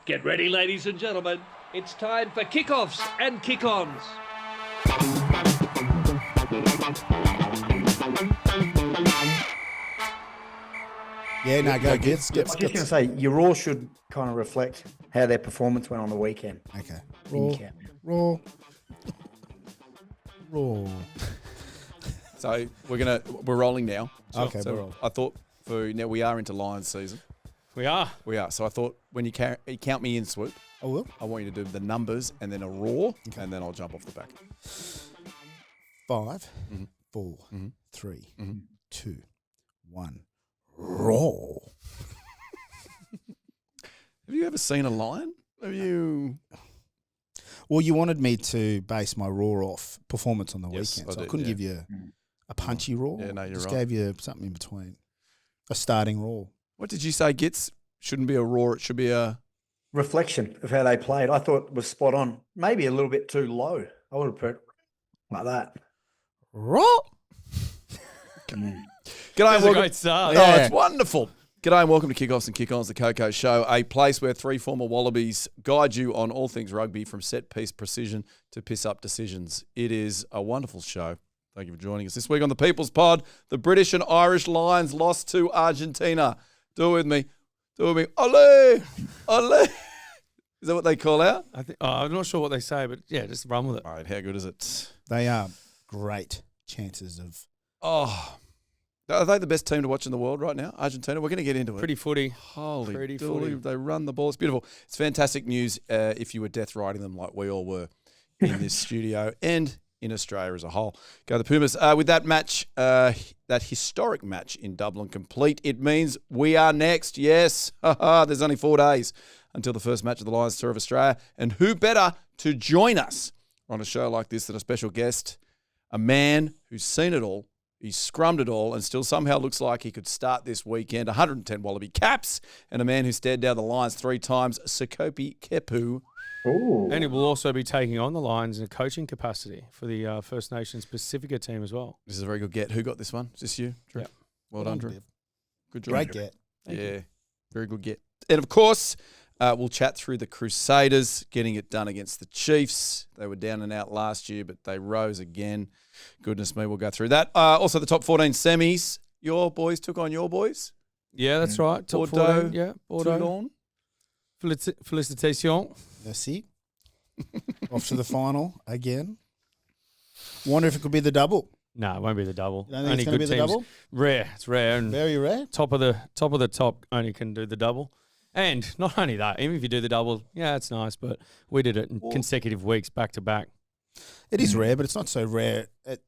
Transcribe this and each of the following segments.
Get ready, ladies and gentlemen. It's time for kickoffs and kick-ons. Yeah, no, go Gets. I was just going to say, your Raw should kind of reflect how their performance went on the weekend. Okay. Raw. So we're rolling now. Okay, so we're rolling. I thought now we are into Lions season. We are. So I thought when you count me in, Swoop, I will. I want you to do the numbers and then a raw, and then I'll jump off the back. 5, Mhm. 4, Mhm. 3, Mhm. 2, 1. Raw. Have you ever seen a lion? Have you? Well, you wanted me to base my raw off performance on the Yes, weekend, so I I did, couldn't yeah. give you a punchy raw. Yeah, no, you're Just right. gave you something in between. A starting raw. What did you say, Gits? Shouldn't be a raw. It should be a. Reflection of how they played, I thought was spot on. Maybe a little bit too low. I would have put it like that. Raw. G'day and That's a welcome. great start. Oh, it's wonderful. G'day and welcome to Kickoffs and Kick-Ons, the KOKO Show, a place where three former Wallabies guide you on all things rugby from set-piece precision to piss-up decisions. It is a wonderful show. Thank you for joining us. This week on the People's Pod, the British and Irish Lions lost to Argentina. Do it with me. Ole! Ole! Is that what they call out? I'm not sure what they say, but yeah, just run with it. All right, how good is it? They are great chances of. Oh, are they the best team to watch in the world right now? Argentina? We're going to get into it. Pretty footy. Holy Pretty dooly, footy. they run the ball. It's beautiful. It's fantastic news if you were death riding them like we all were in this studio and in Australia as a whole. Go the Pumas. With that match, that historic match in Dublin complete, it means we are next. Yes. There's only 4 days until the first match of the Lions Tour of Australia. And who better to join us on a show like this than a special guest, a man who's seen it all. He's scrummed it all and still somehow looks like he could start this weekend. 110 Wallaby caps and a man who stared down the Lions 3 times, Sekope Kepu. Ooh. And he will also be taking on the Lions in a coaching capacity for the First Nations Pacifica team as well. This is a very good get. Who got this one? Is this you, Drew? Yep. Well done, Drew. Good job. Great get. Yeah, very good get. And of course, we'll chat through the Crusaders getting it done against the Chiefs. They were down and out last year, but they rose again. Goodness me, we'll go through that. Also, the top 14 semis. Your boys took on your boys. Yeah, that's right. Top Bordeaux, 14. Yeah, Bordeaux. Toulon. Félicitations. Merci. Off to the final again. Wonder if it could be the double. No, it won't be the double. You don't think it's going to be the double? Rare. It's rare. And Very rare. top of the top only can do the double. And not only that, even if you do the double, yeah, it's nice, but we did it in consecutive weeks back to back. It is rare, but it's not so rare at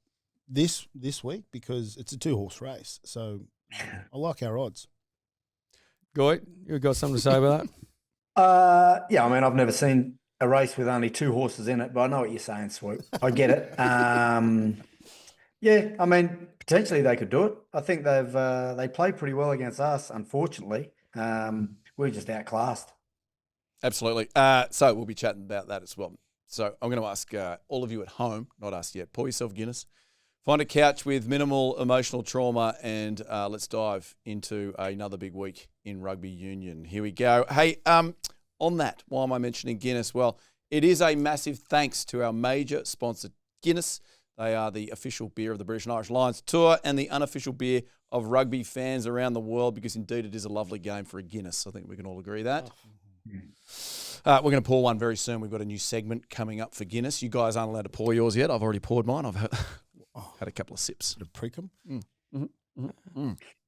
this week because it's a 2-horse race. So I like our odds. Goy, you got something to say about that? Yeah, I mean, I've never seen a race with only 2 horses in it, but I know what you're saying, Swoop. I get it. Yeah, I mean, potentially they could do it. I think they played pretty well against us, unfortunately. We're just outclassed. Absolutely. So we'll be chatting about that as well. So I'm going to ask all of you at home, not us yet, pour yourself Guinness, find a couch with minimal emotional trauma, and let's dive into another big week in rugby union. Here we go. Hey, on that, why am I mentioning Guinness? Well, it is a massive thanks to our major sponsor, Guinness. They are the official beer of the British and Irish Lions Tour and the unofficial beer of rugby fans around the world, because indeed it is a lovely game for a Guinness. I think we can all agree that. We're going to pour one very soon. We've got a new segment coming up for Guinness. You guys aren't allowed to pour yours yet. I've already poured mine. I've had a couple of sips. To prick 'em. You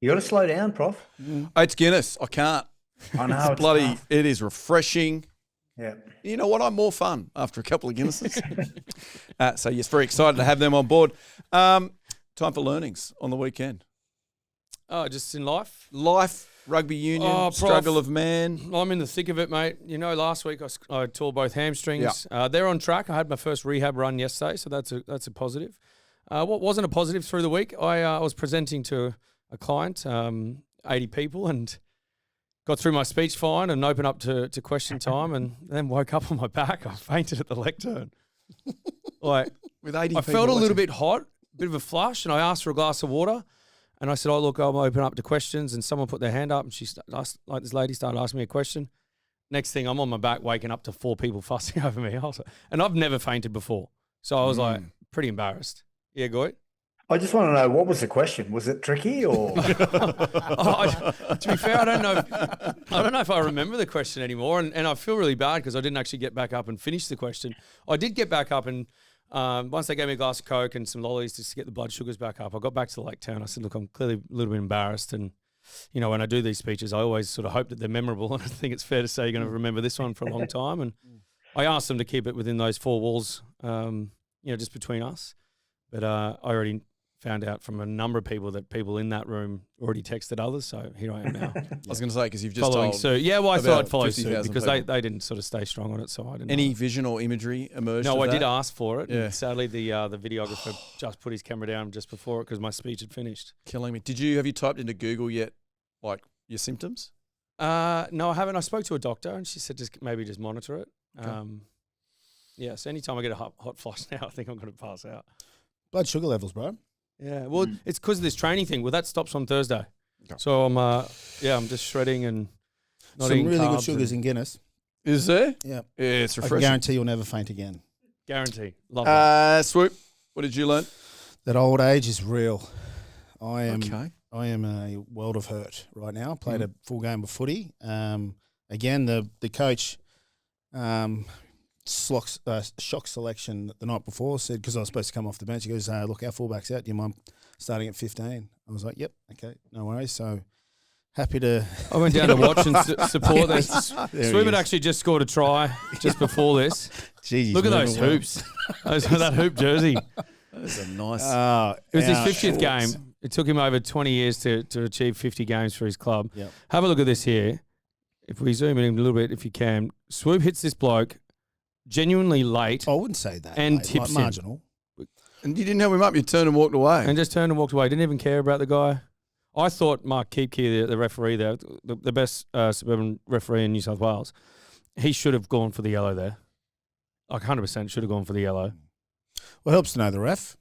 got to slow down, Prof. It's Guinness. I can't. I know. It's bloody, it is refreshing. Yeah. You know what? I'm more fun after a couple of Guinnesses. So, yes, very excited to have them on board. Time for learnings on the weekend. Oh, just in life? Life, rugby union, Oh, Prof, struggle of man. I'm in the thick of it, mate. You know, last week I tore both hamstrings. They're on track. I had my first rehab run yesterday, so that's a positive. What wasn't a positive through the week, I was presenting to a client, 80 people, and got through my speech fine and opened up to question time, and then woke up on my back. I fainted at the lectern. Like, With 80 I people felt a little watching. bit hot, bit of a flush, and I asked for a glass of water. And I said, "Oh, look, I'm open up to questions." And someone put their hand up, and this lady started asking me a question. next thing, I'm on my back waking up to 4 people fussing over me. And I've never fainted before. So I was like pretty embarrassed. Yeah, Goy? I just want to know, what was the question? Was it tricky or? To be fair, I don't know if I remember the question anymore, and I feel really bad because I didn't actually get back up and finish the question. I did get back up, and once they gave me a glass of Coke and some lollies just to get the blood sugars back up, I got back to the lake town. I said, look, I'm clearly a little bit embarrassed, and when I do these speeches, I always sort of hope that they're memorable, and I think it's fair to say you're going to remember this one for a long time. And I asked them to keep it within those 4 walls, just between us. But I already found out from a number of people that people in that room already texted others. So here I am now. I was going to say, because you've just following told suit. Yeah, well, I thought I'd follow suit 50,000 because people. they didn't sort of stay strong on it. So I didn't. Any know. vision or imagery emerged? No, of I did that? ask for it. Yeah. And sadly, the videographer just put his camera down just before it because my speech had finished. Killing me. Have you typed into Google yet, like, your symptoms? No, I haven't. I spoke to a doctor and she said just monitor it. Okay. So anytime I get a hot flush now, I think I'm going to pass out. Blood sugar levels, bro. Yeah, well, it's because of this training thing. Well, that stops on Thursday. Okay. So I'm just shredding and not Some eating really good carbs sugars and in Guinness. Is there? Yeah. Yeah, it's I can refreshing. guarantee you'll never faint again. guarantee. Love it. Swoop, what did you learn? That old age is real. I am in a world of hurt right now. Played a full game of footy. Again, the coach shock selection the night before said, because I was supposed to come off the bench, he goes, look, our fullback's out. Do you mind starting at 15? I was like, yep, okay, no worries. So happy to... I went down to watch and support this. There Swoop he had is. actually just scored a try just before this. Jeez, Look at moving those well. hoops. That hoop jersey. That's a nice... It was his our 50th shorts. game. It took him over 20 years to achieve 50 games for his club. Yep. Have a look at this here. If we zoom in a little bit, if you can, Swoop hits this bloke genuinely late I wouldn't say that. And mate. tips him. marginal. And you didn't help him up. You turned and walked away. and just turned and walked away. Didn't even care about the guy. I thought Mark Keepke, the referee there, the best suburban referee in New South Wales, he should have gone for the yellow there. Like 100% should have gone for the yellow. Well, helps to know the ref.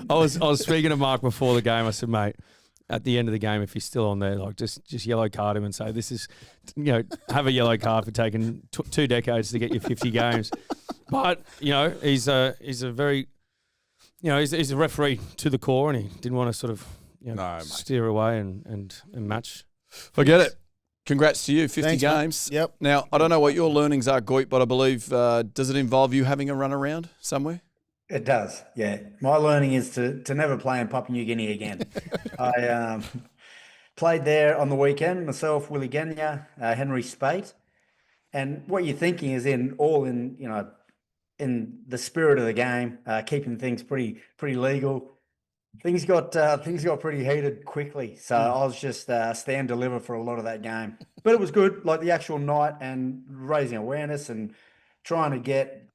I was speaking to Mark before the game. I said, mate, at the end of the game, if he's still on there, like just yellow card him and say, this is, have a yellow card for taking 2 decades to get you 50 games. But he's a very, he's a referee to the core, and he didn't want to sort of No, mate. steer away and match. Forget it. Congrats to you, 50 Thanks, mate. games. Yep. Now, I don't know what your learnings are, Goit, but I believe, does it involve you having a run around somewhere? It does, yeah. My learning is to never play in Papua New Guinea again. I played there on the weekend, myself, Willie Genya, Henry Spate. And what you're thinking is in the spirit of the game, keeping things pretty legal. Things got pretty heated quickly. So I was just stand deliver for a lot of that game. But it was good, like the actual night and raising awareness and trying to get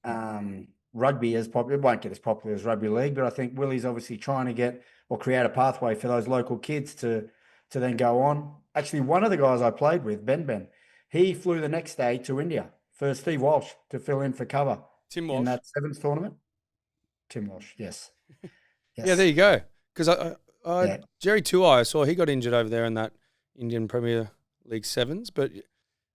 rugby as popular. It won't get as popular as rugby league, but I think Willie's obviously trying to get or create a pathway for those local kids to then go on. Actually, one of the guys I played with, Ben, he flew the next day to India for Steve Walsh to fill in for cover Tim in Walsh. that sevens tournament. Tim Walsh, yes. Yeah, there you go. Because Yeah. Jerry Tuai, I saw he got injured over there in that Indian Premier League sevens, but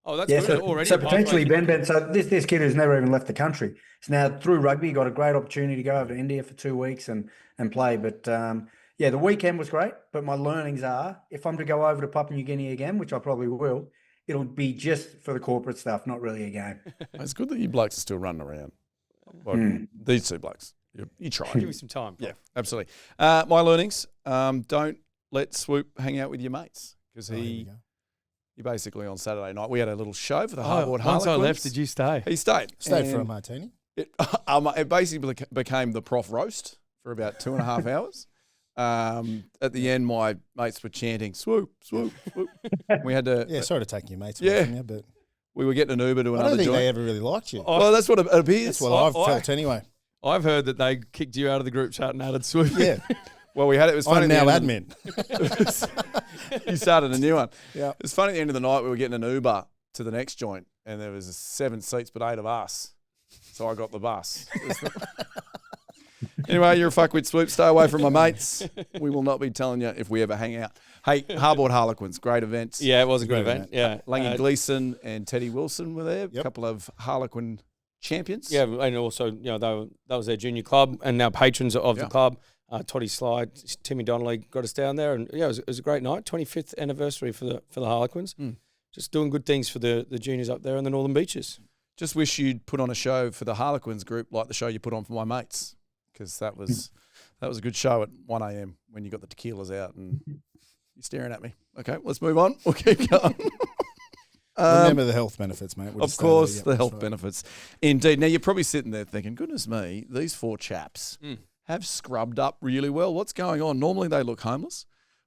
that's Yeah, good already. so potentially Ben. So this kid who's never even left the country. So now through rugby, got a great opportunity to go over to India for 2 weeks and play. But the weekend was great. But my learnings are, if I'm to go over to Papua New Guinea again, which I probably will, it'll be just for the corporate stuff, not really a game. It's good that you blokes are still running around. Like, these two blokes. You try. Give me some time. Yeah, absolutely. My learnings, don't let Swoop hang out with your mates because he basically on Saturday night, we had a little show for the Hardboard Once I Harlequins. left, did you stay? He stayed. Stayed for a And martini. it basically became the prof roast for about 2.5 hours. At the end, my mates were chanting, Swoop, Swoop, Swoop. We had to, Yeah, sorry to take your mates away from you, but we were getting an Uber to I another don't think joint. they ever really liked you. Well, that's what it appears. That's what I've felt anyway. I've heard that they kicked you out of the group chat and added Swoop. Yeah, Well, we had it was funny. I'm at now the end admin. You started a new one. Yeah. It was funny at the end of the night, we were getting an Uber to the next joint, and there was 7 seats, but 8 of us. So I got the bus. Anyway, you're a fuckwit, Swoop. Stay away from my mates. We will not be telling you if we ever hang out. Hey, Hardboard Harlequins, great events. Yeah, it was a great event. Yeah. Langy Gleeson and Teddy Wilson were there. A couple of Harlequin champions. Yeah, and also, that was their junior club and now patrons of the club. Toddy Slide, Timmy Donnelly got us down there, and it was a great night. 25th anniversary for the Harlequins. Just doing good things for the juniors up there in the Northern Beaches. Just wish you'd put on a show for the Harlequins group like the show you put on for my mates, because that was a good show at 1 a.m. when you got the tequilas out and you're staring at me. Okay, let's move on. We'll keep going. Remember the health benefits, mate. Of course, the health benefits. Indeed. Now, you're probably sitting there thinking, goodness me, these 4 chaps have scrubbed up really well. What's going on? Normally they look homeless,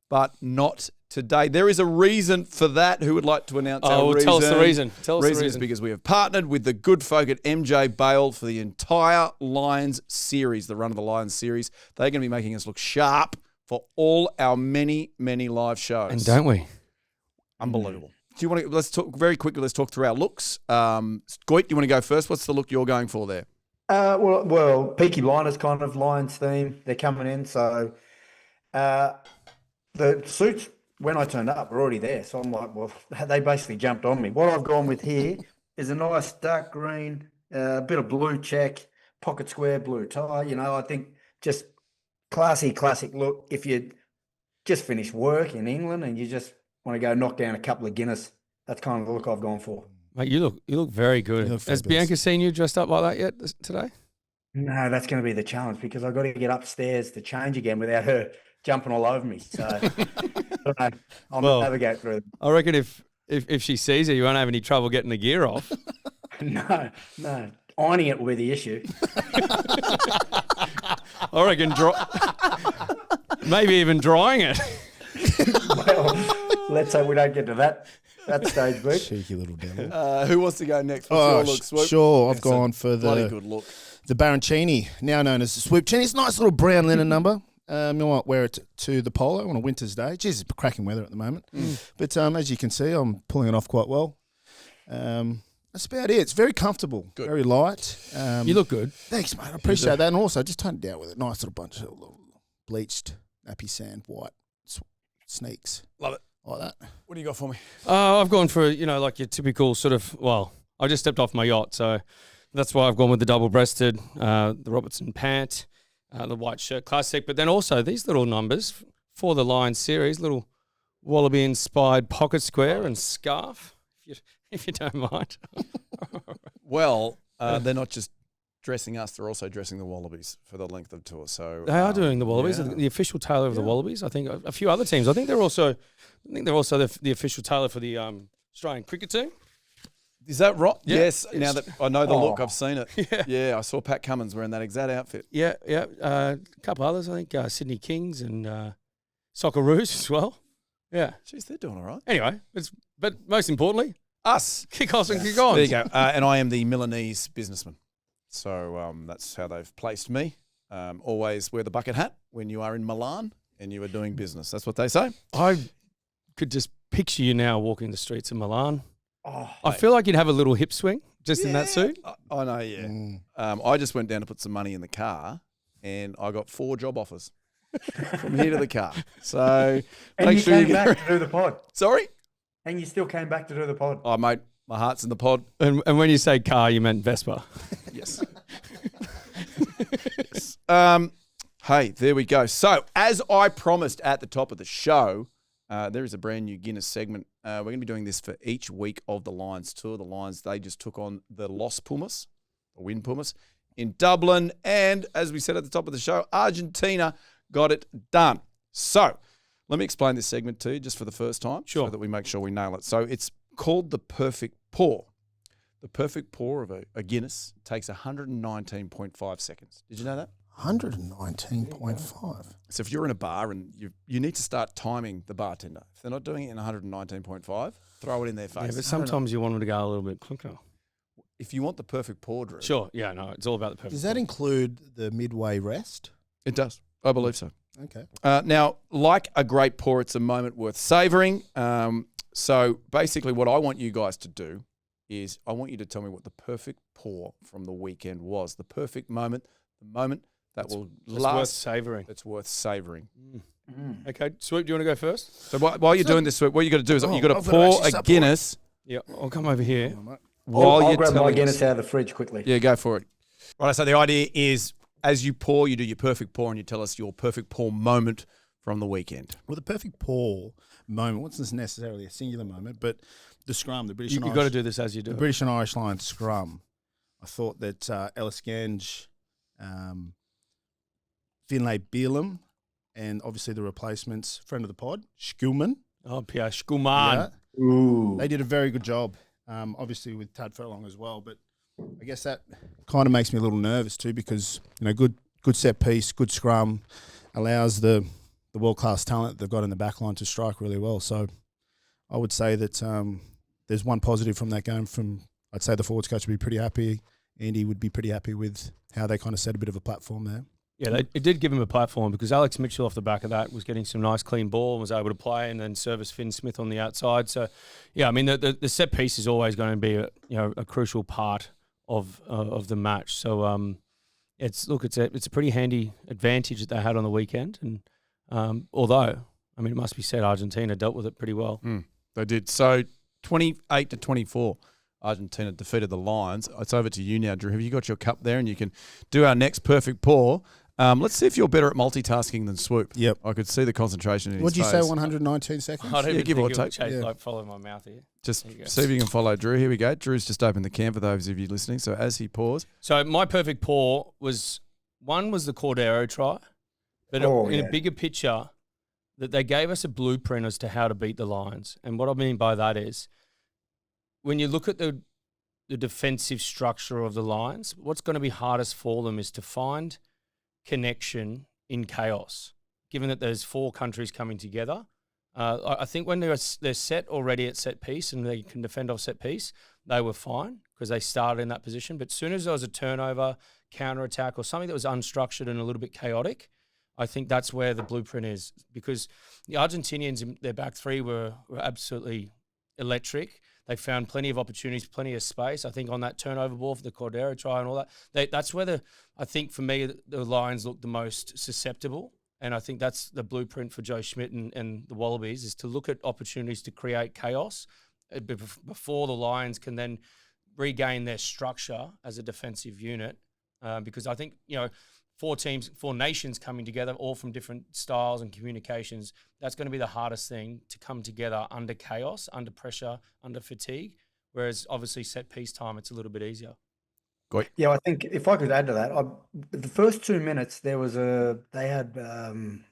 but not today. There is a reason for that. Who would like to announce our reason? Tell us the reason. The reason is because we have partnered with the good folk at MJ Bale for the entire Lions series, the Run of the Lions series. They're going to be making us look sharp for all our many, many live shows. And don't we? Unbelievable. Do you want to, let's talk very quickly, let's talk through our looks. Goit, do you want to go first? What's the look you're going for there? Well, Peaky Blinders kind of Lions theme. They're coming in, so the suits when I turned up were already there. So I'm like, well, they basically jumped on me. What I've gone with here is a nice dark green, bit of blue check, pocket square blue tie. I think just classic look. If you just finished work in England and you just want to go knock down a couple of Guinness, that's kind of the look I've gone for. Mate, you look very good. Has Bianca seen you dressed up like that yet today? No, that's going to be the challenge because I've got to get upstairs to change again without her jumping all over me. So I'll navigate through. I reckon if she sees you, you won't have any trouble getting the gear off. No. Ironing it will be the issue. I reckon maybe even drying it. Well, let's hope we don't get to that stage, Luke. Cheeky little devil. Who wants to go next? What's your look, Swoop? Sure, I've gone for bloody good look. The Baroncini, now known as the Swoop Chini. It's a nice little brown linen number. You might wear it to the polo on a winter's day. Jeez, it's cracking weather at the moment. But as you can see, I'm pulling it off quite well. That's about it. It's very comfortable, very light. You look good. Thanks, mate. I appreciate that. And also, just tone it down with a nice little bunch of bleached, nappy sand, white sneaks. Love it. Like that. What do you got for me? I've gone for, like your typical sort of, I just stepped off my yacht, so that's why I've gone with the double-breasted, the Robertson pant, the white shirt classic, but then also these little numbers for the Lions series, little Wallaby-inspired pocket square and scarf, if you don't mind. Well, they're not just dressing us, they're also dressing the Wallabies for the length of tour. So they are doing the Wallabies, the official tailor of the Wallabies. I think a few other teams. I think they're also the official tailor for the Australian cricket team. Is that right? Yeah. Yes. Now that I know the look, I've seen it. Yeah, I saw Pat Cummins wearing that exact outfit. Yeah. A couple others, I think Sydney Kings and Socceroos as well. Yeah. Jeez, they're doing all right. Anyway, but most importantly, us. Kick-offs and kick-ons. There you go. And I am the Milanese businessman. So that's how they've placed me. Always wear the bucket hat when you are in Milan and you are doing business. That's what they say. I could just picture you now walking the streets of Milan. Oh, I feel like you'd have a little hip swing just in that suit. I know, yeah. I just went down to put some money in the car and I got 4 job offers from here to the car. So and make you sure came you back to do the pod. Sorry? And you still came back to do the pod. Oh, mate, my heart's in the pod. And when you say car, you meant Vespa. Yes. Yes. Hey, there we go. So, as I promised at the top of the show, there is a brand new Guinness segment. We're going to be doing this for each week of the Lions tour. The Lions, they just took on the Los Pumas, or Win Pumas, in Dublin. And as we said at the top of the show, Argentina got it done. So, let me explain this segment to you just for the first time, so that we make sure we nail it. So, it's called the perfect pour. The perfect pour of a Guinness takes 119.5 seconds. Did you know that? 119.5. So if you're in a bar and you need to start timing the bartender. If they're not doing it in 119.5, throw it in their face. Yeah, but sometimes you want them to go a little bit quicker. If you want the perfect pour, Drew. Sure, yeah, no, it's all about the perfect Does that include the midway rest? It does. I believe so. Okay. Now, like a great pour, it's a moment worth savouring. So basically what I want you guys to do is I want you to tell me what the perfect pour from the weekend was. The perfect moment, the moment that will It's last. worth savouring. It's worth savouring. Okay, Swoop, do you want to go first? So while you're doing this, Swoop, what you got to do is you got to I've gotta pour actually a start Guinness Yeah, I'll come over here. while I'll you're grab my telling Guinness us. out of the fridge quickly. Yeah, go for it. Right, so the idea is as you pour, you do your perfect pour and you tell us your perfect pour moment from the weekend. Well, the perfect pour moment wasn't necessarily a singular moment, but the scrum, the British You've and got to Irish, do this as you do the it. British and Irish Lions scrum. I thought that Ellis Gange, Finlay Beelum, and obviously the replacements, friend of the pod, Schulman. Oh, Pierre Schkuman. Yeah, Ooh. they did a very good job, obviously with Tad Furlong as well. But I guess that kind of makes me a little nervous too because, good set piece, good scrum, allows the world-class talent they've got in the back line to strike really well. So I would say that there's one positive from that game I'd say the forwards coach would be pretty happy. Andy would be pretty happy with how they kind of set a bit of a platform there. Yeah, it did give him a platform because Alex Mitchell off the back of that was getting some nice clean ball and was able to play and then service Finn Smith on the outside. So, yeah, I mean, the set piece is always going to be a crucial part of the match. So, it's a pretty handy advantage that they had on the weekend. And although, I mean, it must be said, Argentina dealt with it pretty well. They did. So 28-24, Argentina defeated the Lions. It's over to you now, Drew. Have you got your cup there and you can do our next perfect pour? Let's see if you're better at multitasking than Swoop. Yep. I could see the concentration in What'd his you face. say, 119 seconds? I don't even give or think it would take. change, Yeah. follow my mouth here. Just There you go. see if you can follow Drew. Here we go. Drew's just opened the can for those of you listening. So as he pours, So my perfect pour was the Cordero try, but in a bigger picture, that they gave us a blueprint as to how to beat the Lions. And what I mean by that is, when you look at the defensive structure of the Lions, what's going to be hardest for them is to find connection in chaos. Given that there's 4 countries coming together, I think when they're set already at set piece and they can defend off set piece, they were fine because they started in that position. But as soon as there was a turnover, counter-attack or something that was unstructured and a little bit chaotic, I think that's where the blueprint is, because the Argentinians in their back three were absolutely electric. They found plenty of opportunities, plenty of space. I think on that turnover ball for the Cordero try and all that, that's where I think for me the Lions look the most susceptible. And I think that's the blueprint for Joe Schmidt and the Wallabies, is to look at opportunities to create chaos before the Lions can then regain their structure as a defensive unit. Because I think, 4 nations coming together, all from different styles and communications, that's going to be the hardest thing, to come together under chaos, under pressure, under fatigue. Whereas obviously set piece time, it's a little bit easier. Great. Yeah, I think if I could add to that, the first 2 minutes they had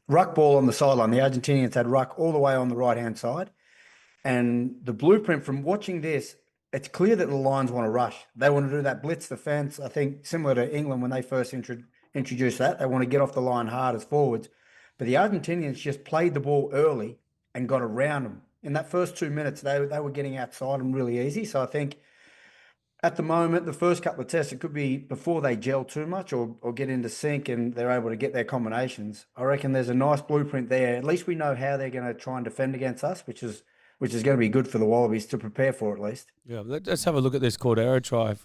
ruck ball on the sideline. The Argentinians had ruck all the way on the right hand side, and the blueprint from watching this, it's clear that the Lions want to rush. They want to do that blitz defense. I think similar to England when they first introduced that, they want to get off the line hard as forwards. But the Argentinians just played the ball early and got around them. In that first 2 minutes, they were getting outside them really easy. So I think at the moment, the first couple of tests, it could be before they gel too much or get into sync and they're able to get their combinations. I reckon there's a nice blueprint there. At least we know how they're going to try and defend against us, which is going to be good for the Wallabies to prepare for, at least. Yeah, let's have a look at this Cordero try.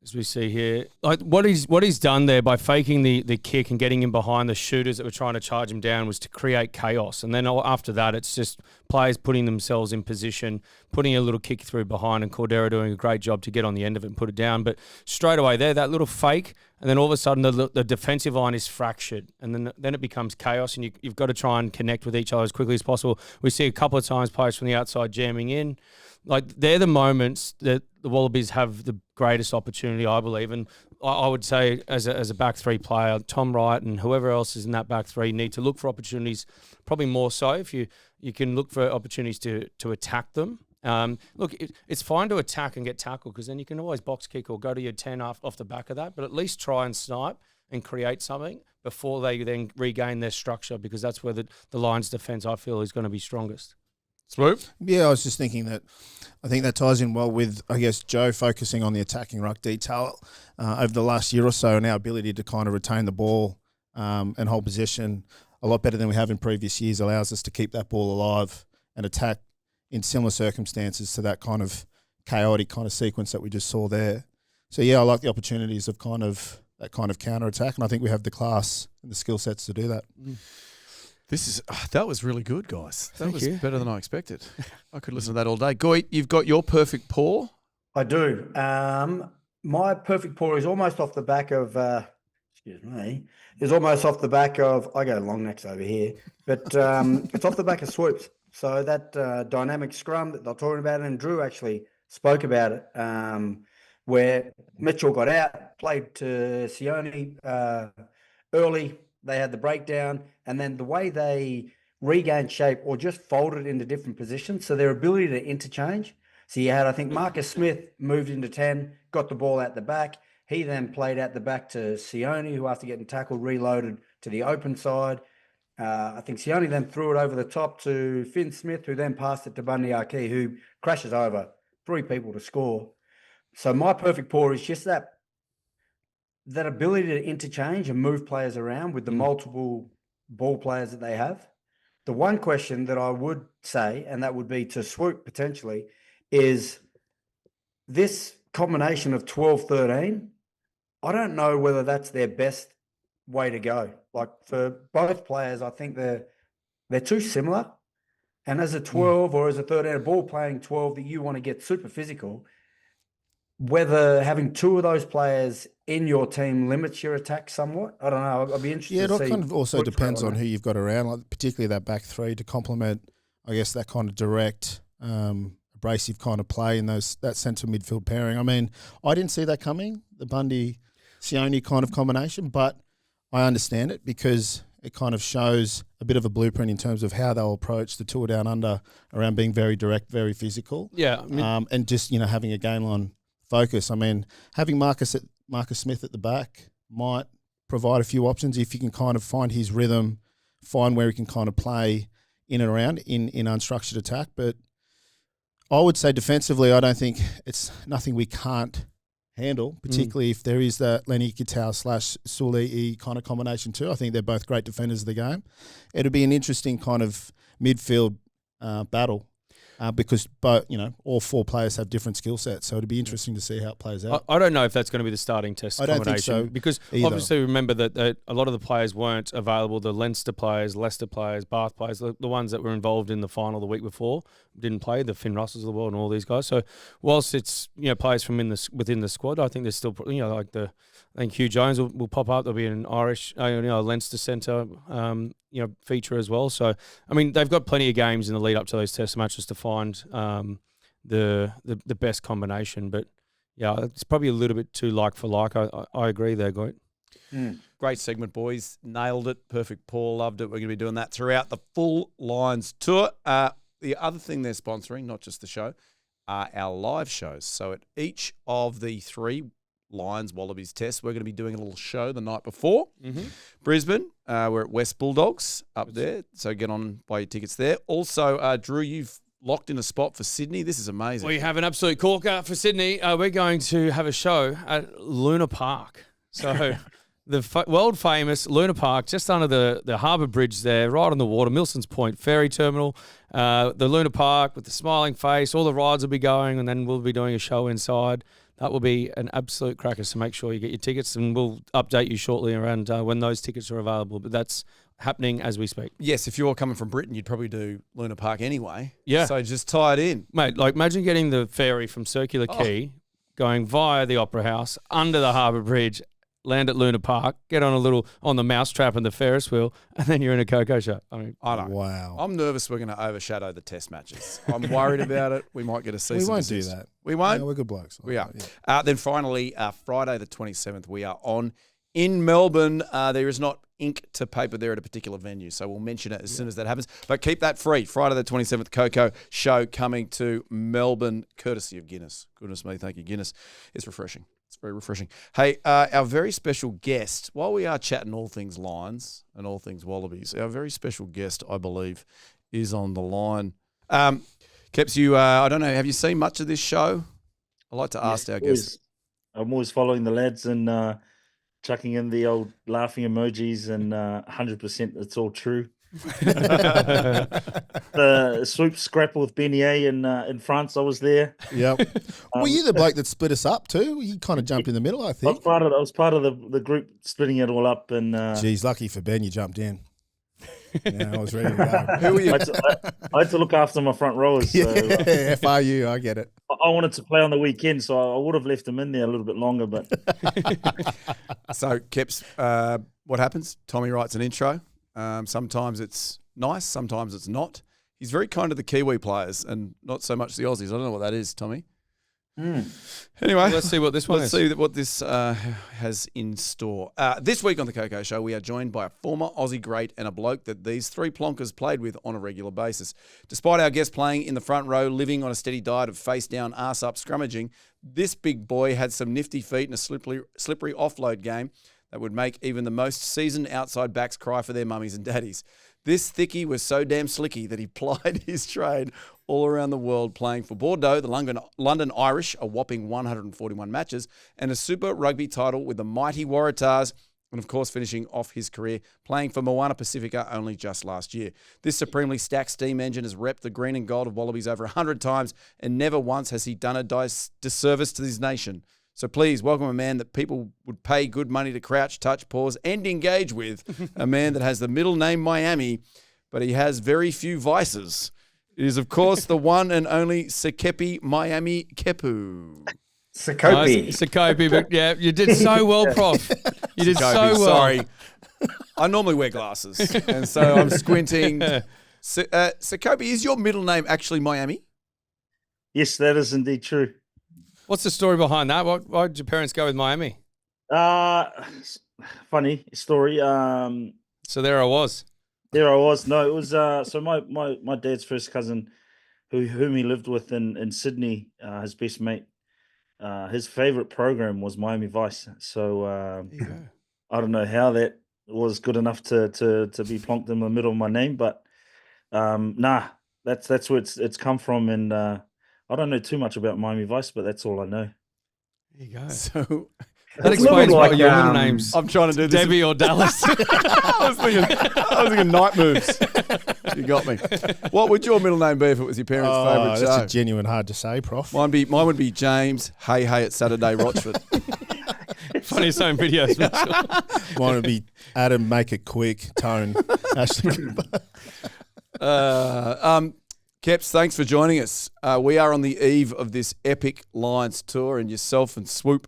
As we see here, like what he's done there by faking the kick and getting him behind the shooters that were trying to charge him down was to create chaos. And then after that, it's just players putting themselves in position, putting a little kick through behind, and Cordero doing a great job to get on the end of it and put it down. But straight away there, that little fake, and then all of a sudden the defensive line is fractured, and then it becomes chaos, and you've got to try and connect with each other as quickly as possible. We see a couple of times players from the outside jamming in. Like, they're the moments that the Wallabies have the greatest opportunity, I believe. And I would say as a back three player, Tom Wright and whoever else is in that back three need to look for opportunities, probably more so if you can look for opportunities to attack them. Look, it's fine to attack and get tackled because then you can always box kick or go to your 10 off the back of that, but at least try and snipe and create something before they then regain their structure, because that's where the Lions' defence, I feel, is going to be strongest. Swoop? Yeah, I was just thinking that I think that ties in well with, I guess, Joe focusing on the attacking ruck detail over the last year or so, and our ability to kind of retain the ball and hold possession a lot better than we have in previous years allows us to keep that ball alive and attack in similar circumstances to that kind of chaotic kind of sequence that we just saw there. So, yeah, I like the opportunities of kind of kind of counter attack, and I think we have the class and the skill sets to do that. That was really good, guys. That Thank was you. better than I expected. I could listen to that all day. Goy, you've got your perfect pour. I do. My perfect pour is almost off the back of, excuse me, is almost off the back of, I go long necks over here, but it's off the back of Swoops. So that dynamic scrum that they're talking about, and Drew actually spoke about it, where Mitchell got out, played to Sione early. They had the breakdown, and then the way they regained shape or just folded into different positions. So their ability to interchange. So you had, I think, Marcus Smith moved into 10, got the ball out the back. He then played out the back to Sione, who after getting tackled, reloaded to the open side. I think Sione then threw it over the top to Finn Smith, who then passed it to Bundy Arki, who crashes over 3 people to score. So my perfect pour is just that ability to interchange and move players around with the multiple ball players that they have. The one question that I would say, and that would be to Swoop potentially, is this combination of 12-13, I don't know whether that's their best way to go. Like for both players, I think they're too similar. And as a 12 or as a 13, a ball playing 12 that you want to get super physical, whether having 2 of those players in your team limits your attack somewhat, I don't know. I'd be interested Yeah, to see. it kind of also depends on who you've got around, like particularly that back 3 to complement, I guess, that kind of direct, abrasive kind of play in that centre midfield pairing. I mean, I didn't see that coming, the Bundy-Sione kind of combination, but I understand it because it kind of shows a bit of a blueprint in terms of how they'll approach the tour down under around being very direct, very physical. Yeah. I mean, And just, having a game line focus. I mean, having Marcus Smith at the back might provide a few options if you can kind of find his rhythm, find where he can kind of play in and around in unstructured attack. But I would say defensively, I don't think it's nothing we can't handle, particularly if there is that Lenny Kitau / Suli'i kind of combination too. I think they're both great defenders of the game. It'll be an interesting kind of midfield battle. Because all 4 players have different skill sets, so it'd be interesting to see how it plays out. I don't know if that's going to be the starting test combination. Don't think so because either. obviously remember that a lot of the players weren't available. The Leinster players, Leicester players, Bath players, the ones that were involved in the final the week before didn't play. The Finn Russells of the world and all these guys. So whilst it's players from within the squad, I think there's still I think Hugh Jones will pop up. There'll be an Irish, Leinster centre, feature as well. So, I mean, they've got plenty of games in the lead up to those test matches to find the best combination. But, yeah, it's probably a little bit too like for like. I agree there, Goit. Great segment, boys. Nailed it. Perfect pour. Loved it. We're going to be doing that throughout the Full Lines Tour. The other thing they're sponsoring, not just the show, are our live shows. So at each of the 3 Lions Wallabies tests, we're going to be doing a little show the night before. Brisbane, we're at West Bulldogs up there, so get on, buy your tickets there. Also, Drew, you've locked in a spot for Sydney. This is amazing. We have an absolute corker for Sydney. We're going to have a show at Luna Park. So the world famous Luna Park, just under the harbour bridge there, right on the water, Milson's Point Ferry Terminal. The Luna Park with the smiling face, all the rides will be going, and then we'll be doing a show inside. That will be an absolute cracker, so make sure you get your tickets, and we'll update you shortly around when those tickets are available. But that's happening as we speak. Yes, if you're coming from Britain, you'd probably do Luna Park anyway. Yeah. So just tie it in. Mate, imagine getting the ferry from Circular Quay, going via the Opera House, under the harbour bridge, land at Luna Park, get on the mousetrap and the Ferris wheel, and then you're in a KOKO show. I mean, I don't. Wow. I'm nervous we're going to overshadow the test matches. I'm worried about it. We might get a cease. We won't do that. We won't? No, we're good blokes. We are. Yeah. Then finally, Friday the 27th, we are on in Melbourne. There is not ink to paper there at a particular venue, so we'll mention it as soon as that happens. But keep that free. Friday the 27th, KOKO show coming to Melbourne, courtesy of Guinness. Goodness me, thank you, Guinness. It's refreshing. It's very refreshing. Hey, our very special guest, while we are chatting all things Lions and all things Wallabies, our very special guest, I believe, is on the line. Keps, I don't know, have you seen much of this show? I like to ask our guests. I'm always following the lads and chucking in the old laughing emojis, and 100% it's all true. The Swoop scrapple with Beignet in France. I was there. Yep. Were you the bloke that split us up too? You kind of jumped in the middle, I I was think. part of the group splitting it all up. And Geez, lucky for Ben, you jumped in. Yeah, I was ready to go. Who were you? I had to look after my front rowers. So Yeah, FRU, I get it. I wanted to play on the weekend, so I would have left them in there a little bit longer. But So, Keps, what happens? Tommy writes an intro. Sometimes it's nice, sometimes it's not. He's very kind to the Kiwi players and not so much the Aussies. I don't know what that is, Tommy. Anyway, Let's see what this one let's is. see what this has in store. This week on the KOKO Show, we are joined by a former Aussie great and a bloke that these three plonkers played with on a regular basis. Despite our guest playing in the front row, living on a steady diet of face down, arse up scrummaging, this big boy had some nifty feet and a slippery offload game that would make even the most seasoned outside backs cry for their mummies and daddies. This thickie was so damn slicky that he plied his trade all around the world, playing for Bordeaux, the London Irish, a whopping 141 matches, and a Super Rugby title with the mighty Waratahs, and of course finishing off his career playing for Moana Pasifika only just last year. This supremely stacked steam engine has repped the green and gold of Wallabies over 100 times, and never once has he done a disservice to his nation. So please welcome a man that people would pay good money to crouch, touch, pause, and engage with. A man that has the middle name Miami, but he has very few vices. It is, of course, the one and only Sekope Miami Kepu. Sekope. Sekope, but yeah, you did so well, Prof. You did Sekope, so well. Sorry. I normally wear glasses, and so I'm squinting. Sekope, is your middle name actually Miami? yes, that is indeed true. What's the story behind that? Why did your parents go with Miami? Funny story. So there I was. There I was. No, it was so my dad's first cousin, whom he lived with in Sydney, his best mate. His favorite program was Miami Vice. So I don't know how that was good enough to be plonked in the middle of my name, but that's where it's come from, and I don't know too much about Miami Vice, but that's all I know. There you go. So That It's a little explains why like, your middle names I'm trying to do this. Debbie or Dallas. I was thinking night moves. You got me. What would your middle name be if it was your parents' favourite show? That's a genuine hard to say, Prof. Mine would be James. Hey, at Saturday, Rochford. Funniest home videos. Mitchell. Mine would be Adam, make it quick, Tone, Ashley Cooper. Keps, thanks for joining us. We are on the eve of this epic Lions tour, and yourself and Swoop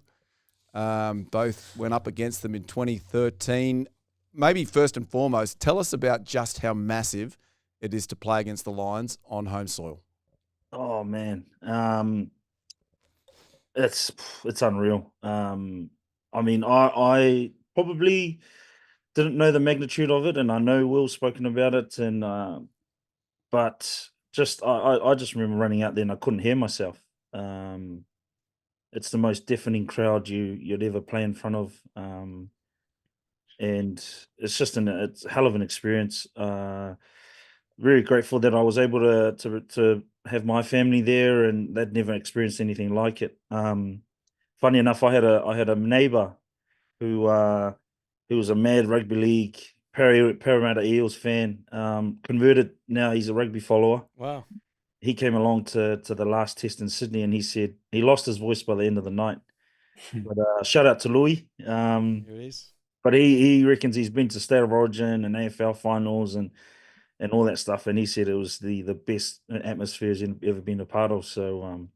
both went up against them in 2013. Maybe first and foremost, tell us about just how massive it is to play against the Lions on home soil. Oh man, it's unreal. I mean, I probably didn't know the magnitude of it, and I know Will's spoken about it, and but just I just remember running out there and I couldn't hear myself. It's the most deafening crowd you'd ever play in front of, and it's just it's a hell of an experience. Very grateful that I was able to have my family there, and they'd never experienced anything like it. Funny enough, I had a neighbour who was a mad rugby league Parramatta Eels fan. Converted now, he's a rugby follower. Wow. He came along to the last test in Sydney, and he said he lost his voice by the end of the night. But shout out to Louis. Here it is. But he reckons he's been to State of Origin and AFL finals and all that stuff, and he said it was the best atmosphere he's ever been a part of. So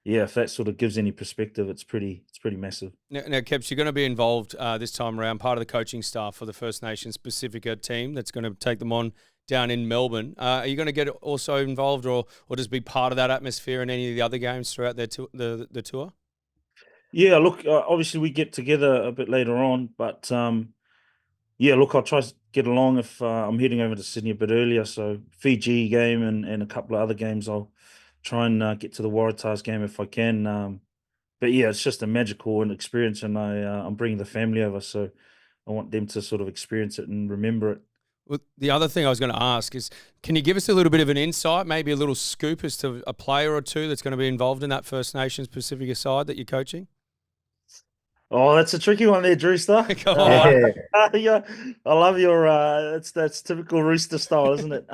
yeah, if that sort of gives any perspective, it's pretty massive. Now, Keps, you're going to be involved this time around, part of the coaching staff for the First Nations Pacifica team that's going to take them on down in Melbourne. Are you going to get also involved, or just be part of that atmosphere in any of the other games throughout the tour? Yeah, look, obviously we get together a bit later on, but yeah, look, I'll try to get along if I'm heading over to Sydney a bit earlier. So Fiji game and a couple of other games, I'll try and get to the Waratahs game if I can. But yeah, it's just a magical experience, and I'm bringing the family over, so I want them to sort of experience it and remember it. Well, the other thing I was going to ask is, can you give us a little bit of an insight, maybe a little scoop as to a player or two that's going to be involved in that First Nations Pacifica side that you're coaching? Oh, that's a tricky one there, Drewster. Go on. Yeah, I love your. That's typical rooster style, isn't it?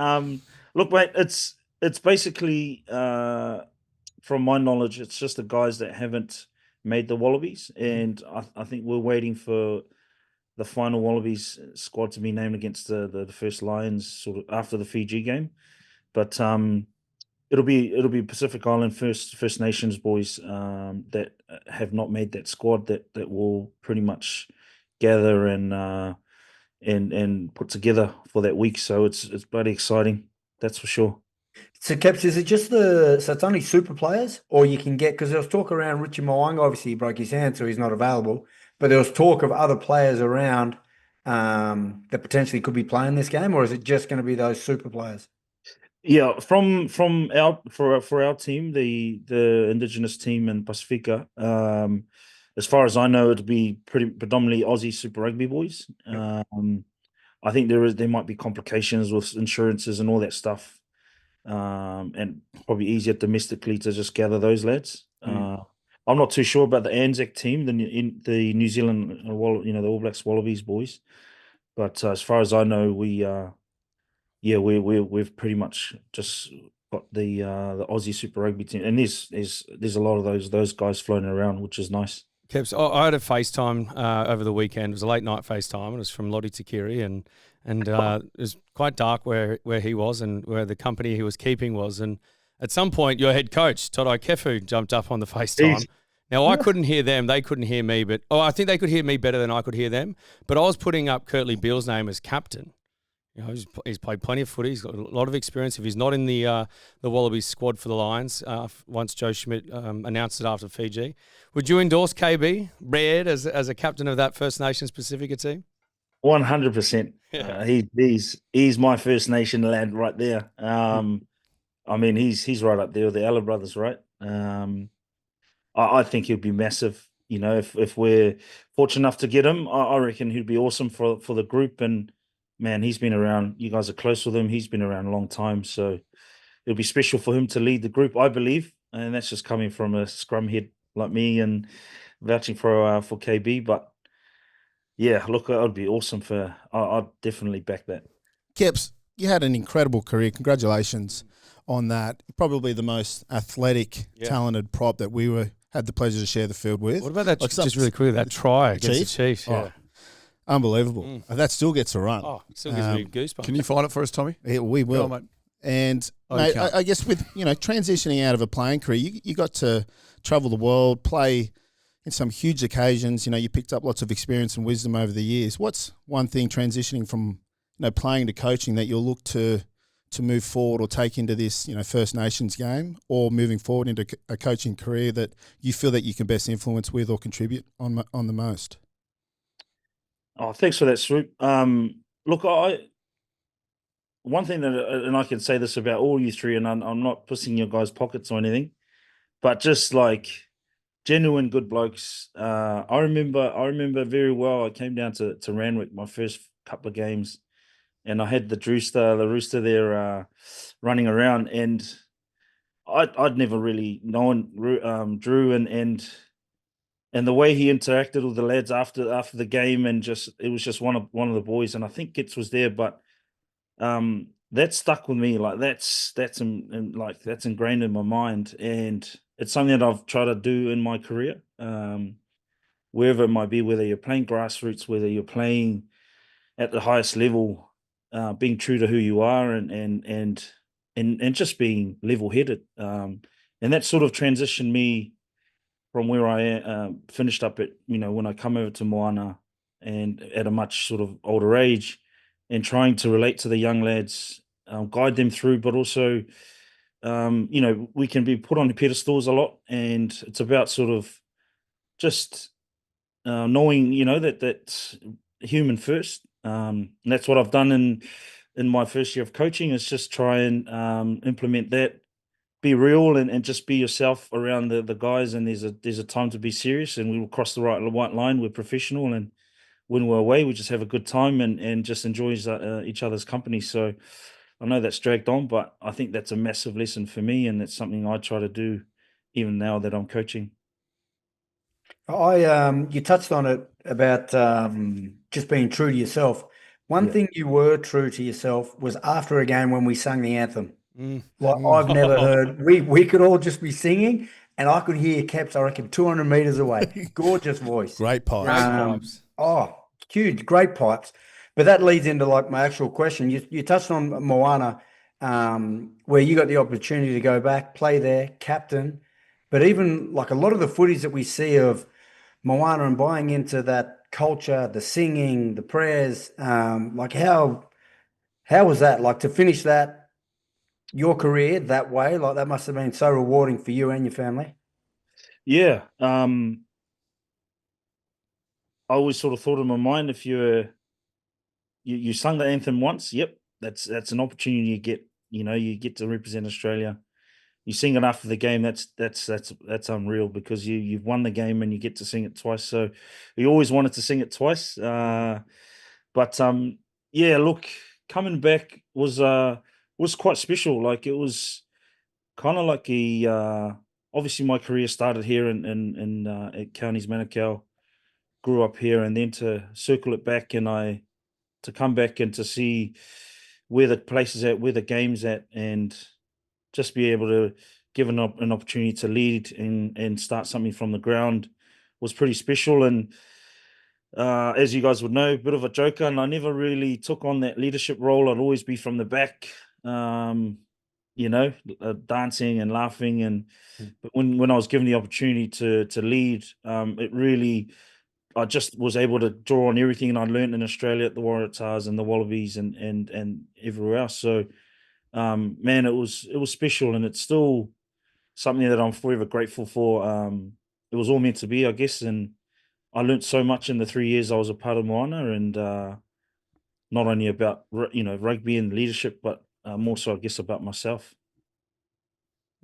Look, mate, it's basically from my knowledge, it's just the guys that haven't made the Wallabies, and I think we're waiting for the final Wallabies squad to be named against the first Lions sort of after the Fiji game. But it'll be Pacific Island First Nations boys that have not made that squad that will pretty much gather and put together for that week. So it's bloody exciting, that's for sure. So, Keps, is it just so it's only super players, or you can get, because there was talk around Richie Moanga, obviously he broke his hand, so he's not available, but there was talk of other players around that potentially could be playing this game, or is it just going to be those super players? Yeah, from our for our team, the Indigenous team in Pasifika, as far as I know, it'll be predominantly Aussie Super Rugby boys. I think there might be complications with insurances and all that stuff, and probably easier domestically to just gather those lads. I'm not too sure about the Anzac team, the New Zealand, the All Blacks Wallabies boys, but as far as I know, we've pretty much just got the Aussie Super Rugby team, and there's a lot of those guys floating around, which is nice. Keps, I had a FaceTime over the weekend. It was a late night FaceTime. It was from Lottie Takiri, and it was quite dark where he was and where the company he was keeping was. And at some point, your head coach, Toto Kefu, jumped up on the FaceTime. Now, I couldn't hear them. They couldn't hear me. But I think they could hear me better than I could hear them. But I was putting up Kurtley Beale's name as captain. You know, he's played plenty of footy. He's got a lot of experience. If he's not in the Wallabies squad for the Lions, once Joe Schmidt announced it after Fiji, would you endorse KB Red as a captain of that First Nations Pacifica team? 100%. He's my First Nation lad right there. I mean, he's right up there with the Ella brothers, right? I think he'll be massive. You know, if we're fortunate enough to get him, I reckon he'd be awesome for the group. And man, he's been around. You guys are close with him. He's been around a long time, so it'll be special for him to lead the group, I believe. And that's just coming from a scrum head like me and vouching for KB. But yeah, look, it would be awesome I'd definitely back that. Keps, you had an incredible career. Congratulations on that. Probably the most athletic, talented prop that we had the pleasure to share the field with. What about that? Just really quickly, that try against the Chiefs. Yeah. Oh, unbelievable. That still gets a run. Oh, it still gives me goosebumps. Can you find it for us, Tommy? Yeah, we will. Go on, mate. And mate, I guess with transitioning out of a playing career, you got to travel the world, play in some huge occasions. You picked up lots of experience and wisdom over the years. What's one thing transitioning from playing to coaching that you'll look to move forward or take into this First Nations game, or moving forward into a coaching career that you feel that you can best influence with or contribute on the most? Oh, thanks for that, Swoop. Look, one thing that, and I can say this about all you three, and I'm not pushing your guys' pockets or anything, but just like genuine good blokes. I remember very well. I came down to Randwick my first couple of games, and I had the rooster there running around, and I'd never really known Drew and the way he interacted with the lads after the game, and it was just one of the boys, and I think Keps was there, but that stuck with me. Like that's ingrained in my mind, and it's something that I've tried to do in my career, wherever it might be, whether you're playing grassroots, whether you're playing at the highest level, being true to who you are, and just being level-headed, and that sort of transitioned me from where I finished up at, when I come over to Moana, and at a much sort of older age, and trying to relate to the young lads, guide them through, but also, we can be put on pedestals a lot, and it's about sort of just knowing, that's human first. And that's what I've done in my first year of coaching, is just try and implement that. Be real and just be yourself around the guys, and there's a time to be serious, and we will cross the white line. We're professional, and when we're away, we just have a good time and just enjoy each other's company. So I know that's dragged on, but I think that's a massive lesson for me, and it's something I try to do even now that I'm coaching. You touched on it about just being true to yourself. One thing you were true to yourself was after a game when we sang the anthem. Like I've never heard. We could all just be singing, and I could hear Keps, I reckon, 200 meters away. Gorgeous voice. Great pipes. Great pipes. Oh, huge, great pipes. But that leads into like my actual question. You touched on Moana, where you got the opportunity to go back, play there, captain. But even like a lot of the footage that we see of Moana and buying into that culture, the singing, the prayers, like how was that? Like to finish that, your career that way, like that must have been so rewarding for you and your family. Yeah. I always sort of thought in my mind, if you sung the anthem once, yep, that's an opportunity you get. You know, you get to represent Australia. You sing it after the game. That's unreal, because you've won the game and you get to sing it twice. So we always wanted to sing it twice. But yeah, look, coming back was quite special. Like it was kind of like obviously my career started here in at Counties Manukau, grew up here, and then to circle it back and to come back and to see where the place is at, where the game's at, and just be able to give an opportunity to lead and start something from the ground was pretty special. And as you guys would know, a bit of a joker, and I never really took on that leadership role. I'd always be from the back, dancing and laughing. But when I was given the opportunity to lead, it really, I just was able to draw on everything I learned in Australia at the Waratahs and the Wallabies and everywhere else. So, man, it was special, and it's still something that I'm forever grateful for. It was all meant to be, I guess, and I learned so much in the 3 years I was a part of Moana, and not only about rugby and leadership, but more so, I guess, about myself.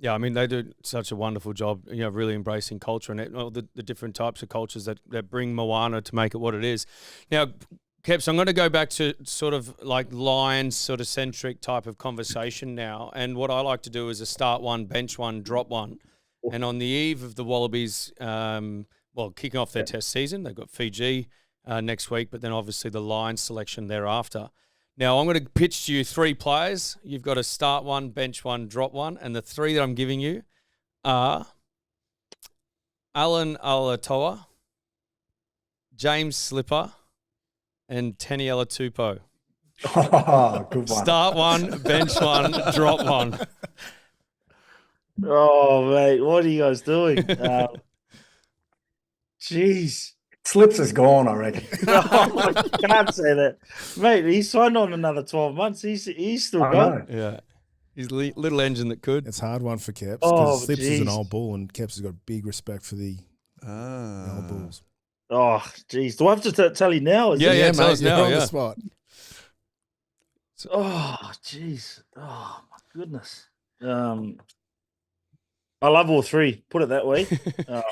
Yeah, I mean, they do such a wonderful job, really embracing culture and the different types of cultures that bring Moana to make it what it is. Now, Keps, I'm going to go back to sort of like Lions sort of centric type of conversation now. And what I like to do is a start one, bench one, drop one. And on the eve of the Wallabies, kicking off their test season, they've got Fiji next week, but then obviously the Lions selection thereafter. Now, I'm going to pitch to you 3 players. You've got to start one, bench one, drop one. And the 3 that I'm giving you are Alan Alatoa, James Slipper, and Taniela Tupou. Oh, good one. Start one, bench one, drop one. Oh, mate, what are you guys doing? Jeez. Slips is gone, I reckon. I can't say that. Mate, he signed on another 12 months. He's still gone. Yeah. He's a little engine that could. It's a hard one for Keps, Oh, because Slips is an jeez. old bull, and Keps has got big respect for the old bulls. Oh, jeez. Do I have to tell you now? Yeah, tell us you're now, on yeah. the spot. Oh, jeez. Oh, my goodness. I love all 3. Put it that way.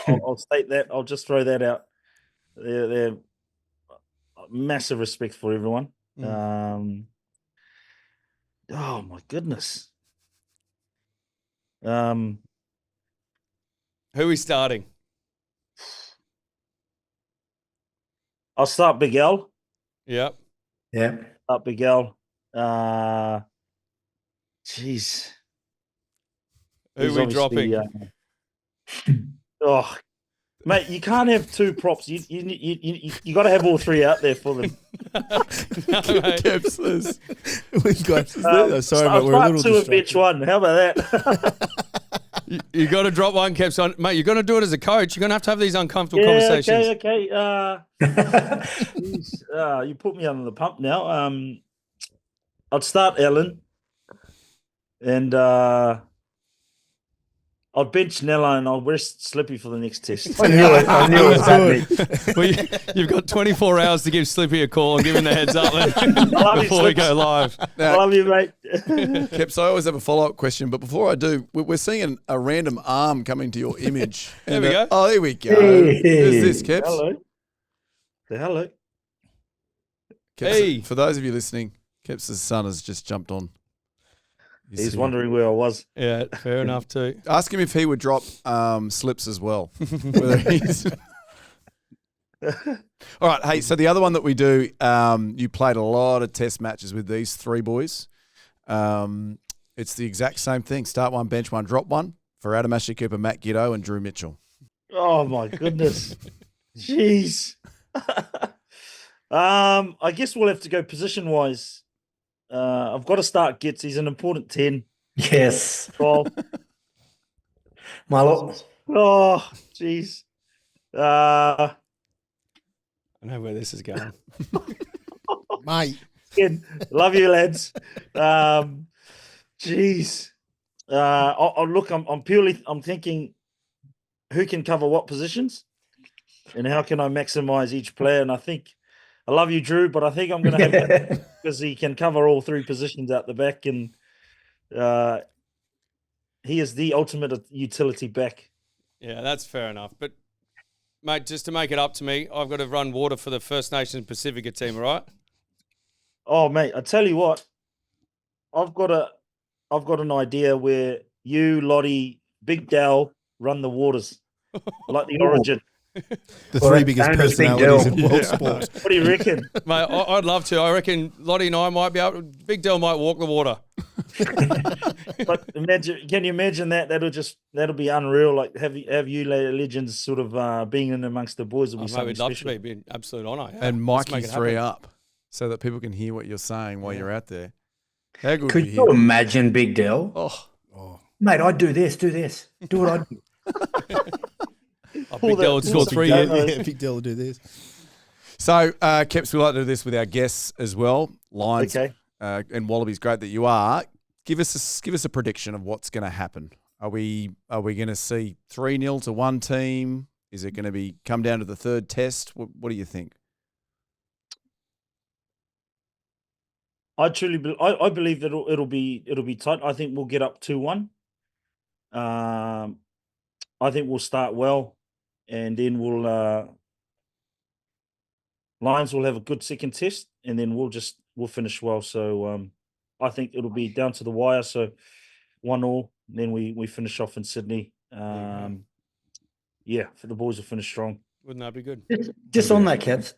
I'll state that. I'll just throw that out. They're massive respect for everyone. Oh my goodness. Who are we starting? I'll start Big L. Yep. Yeah. Start Big L. Jeez. Who He's are we obviously, dropping? Oh, mate, you can't have 2 props. You got to have all 3 out there for them. No, mate. Keps, we've got. Sorry, I'll but we're a little start 2 and bench distracted. 1. How about that? You got to drop one, Keps. Mate, you're going to do it as a coach. You're going to have these uncomfortable conversations. Okay. You put me under the pump now. I'd start Ellen, and I'll bench Nella, and I'll rest Slippy for the next test. I knew it. I knew it was happening. Well, you've got 24 hours to give Slippy a call and give him the heads up before we go live. I love you, mate. Keps, I always have a follow-up question, but before I do, we're seeing a random arm coming to your image. There we go. Oh, here we go. Hey. Who's this, Keps? Hello. Say hello. Keps, Hey. For those of you listening, Keps' son has just jumped on. He's wondering where I was. Yeah, fair enough too. Ask him if he would drop slips as well. Whether he's All right. Hey, so the other one that we do, you played a lot of test matches with these three boys. It's the exact same thing. Start one, bench one, drop one for Adam Ashley Cooper, Matt Giddo, and Drew Mitchell. Oh my goodness. Jeez. I guess we'll have to go position wise. I've got to start Gitz. He's an important 10. Yes. 12. My lord. Oh, jeez. I know where this is going. Mate. Again, love you, lads. Jeez. Look, I'm thinking who can cover what positions and how can I maximize each player. And I think I love you, Drew, but I think I'm going to have because he can cover all three positions out the back, and he is the ultimate utility back. Yeah, that's fair enough. But, mate, just to make it up to me, I've got to run water for the First Nations Pacifica team, all right? Oh, mate, I tell you what, I've got an idea where you, Lottie, Big Dal run the waters like the Origin. The three biggest personalities in world sport. What do you reckon? Mate, I'd love to. I reckon Lottie and I might be able to. Big Dell might walk the water. But can you imagine that? That'll be unreal. Like have you legends sort of being in amongst the boys will be something we'd love special. to be an absolute honour. Yeah. And Let's mic make you it three happen. up so that people can hear what you're saying while you're out there. How good Could would you you hear? imagine Big Dell? Oh, Mate, I'd do this. Do what I do. Big Dell would score Big 3 Dell. years. Yeah, Big deal to do this. So, Keps, we like to do this with our guests as well. Lions Okay. and Wallabies, great that you are. Give us a prediction of what's going to happen. Are we going to see 3-0 to one team? Is it going to come down to the third test? What do you think? I believe that it'll be tight. I think we'll get up 2-1. I think we'll start well, and then Lions will have a good second test, and then we'll finish well. So I think it'll be down to the wire. So 1-1, then we finish off in Sydney. For the boys will finish strong. Wouldn't that be good? Just on that, Keps.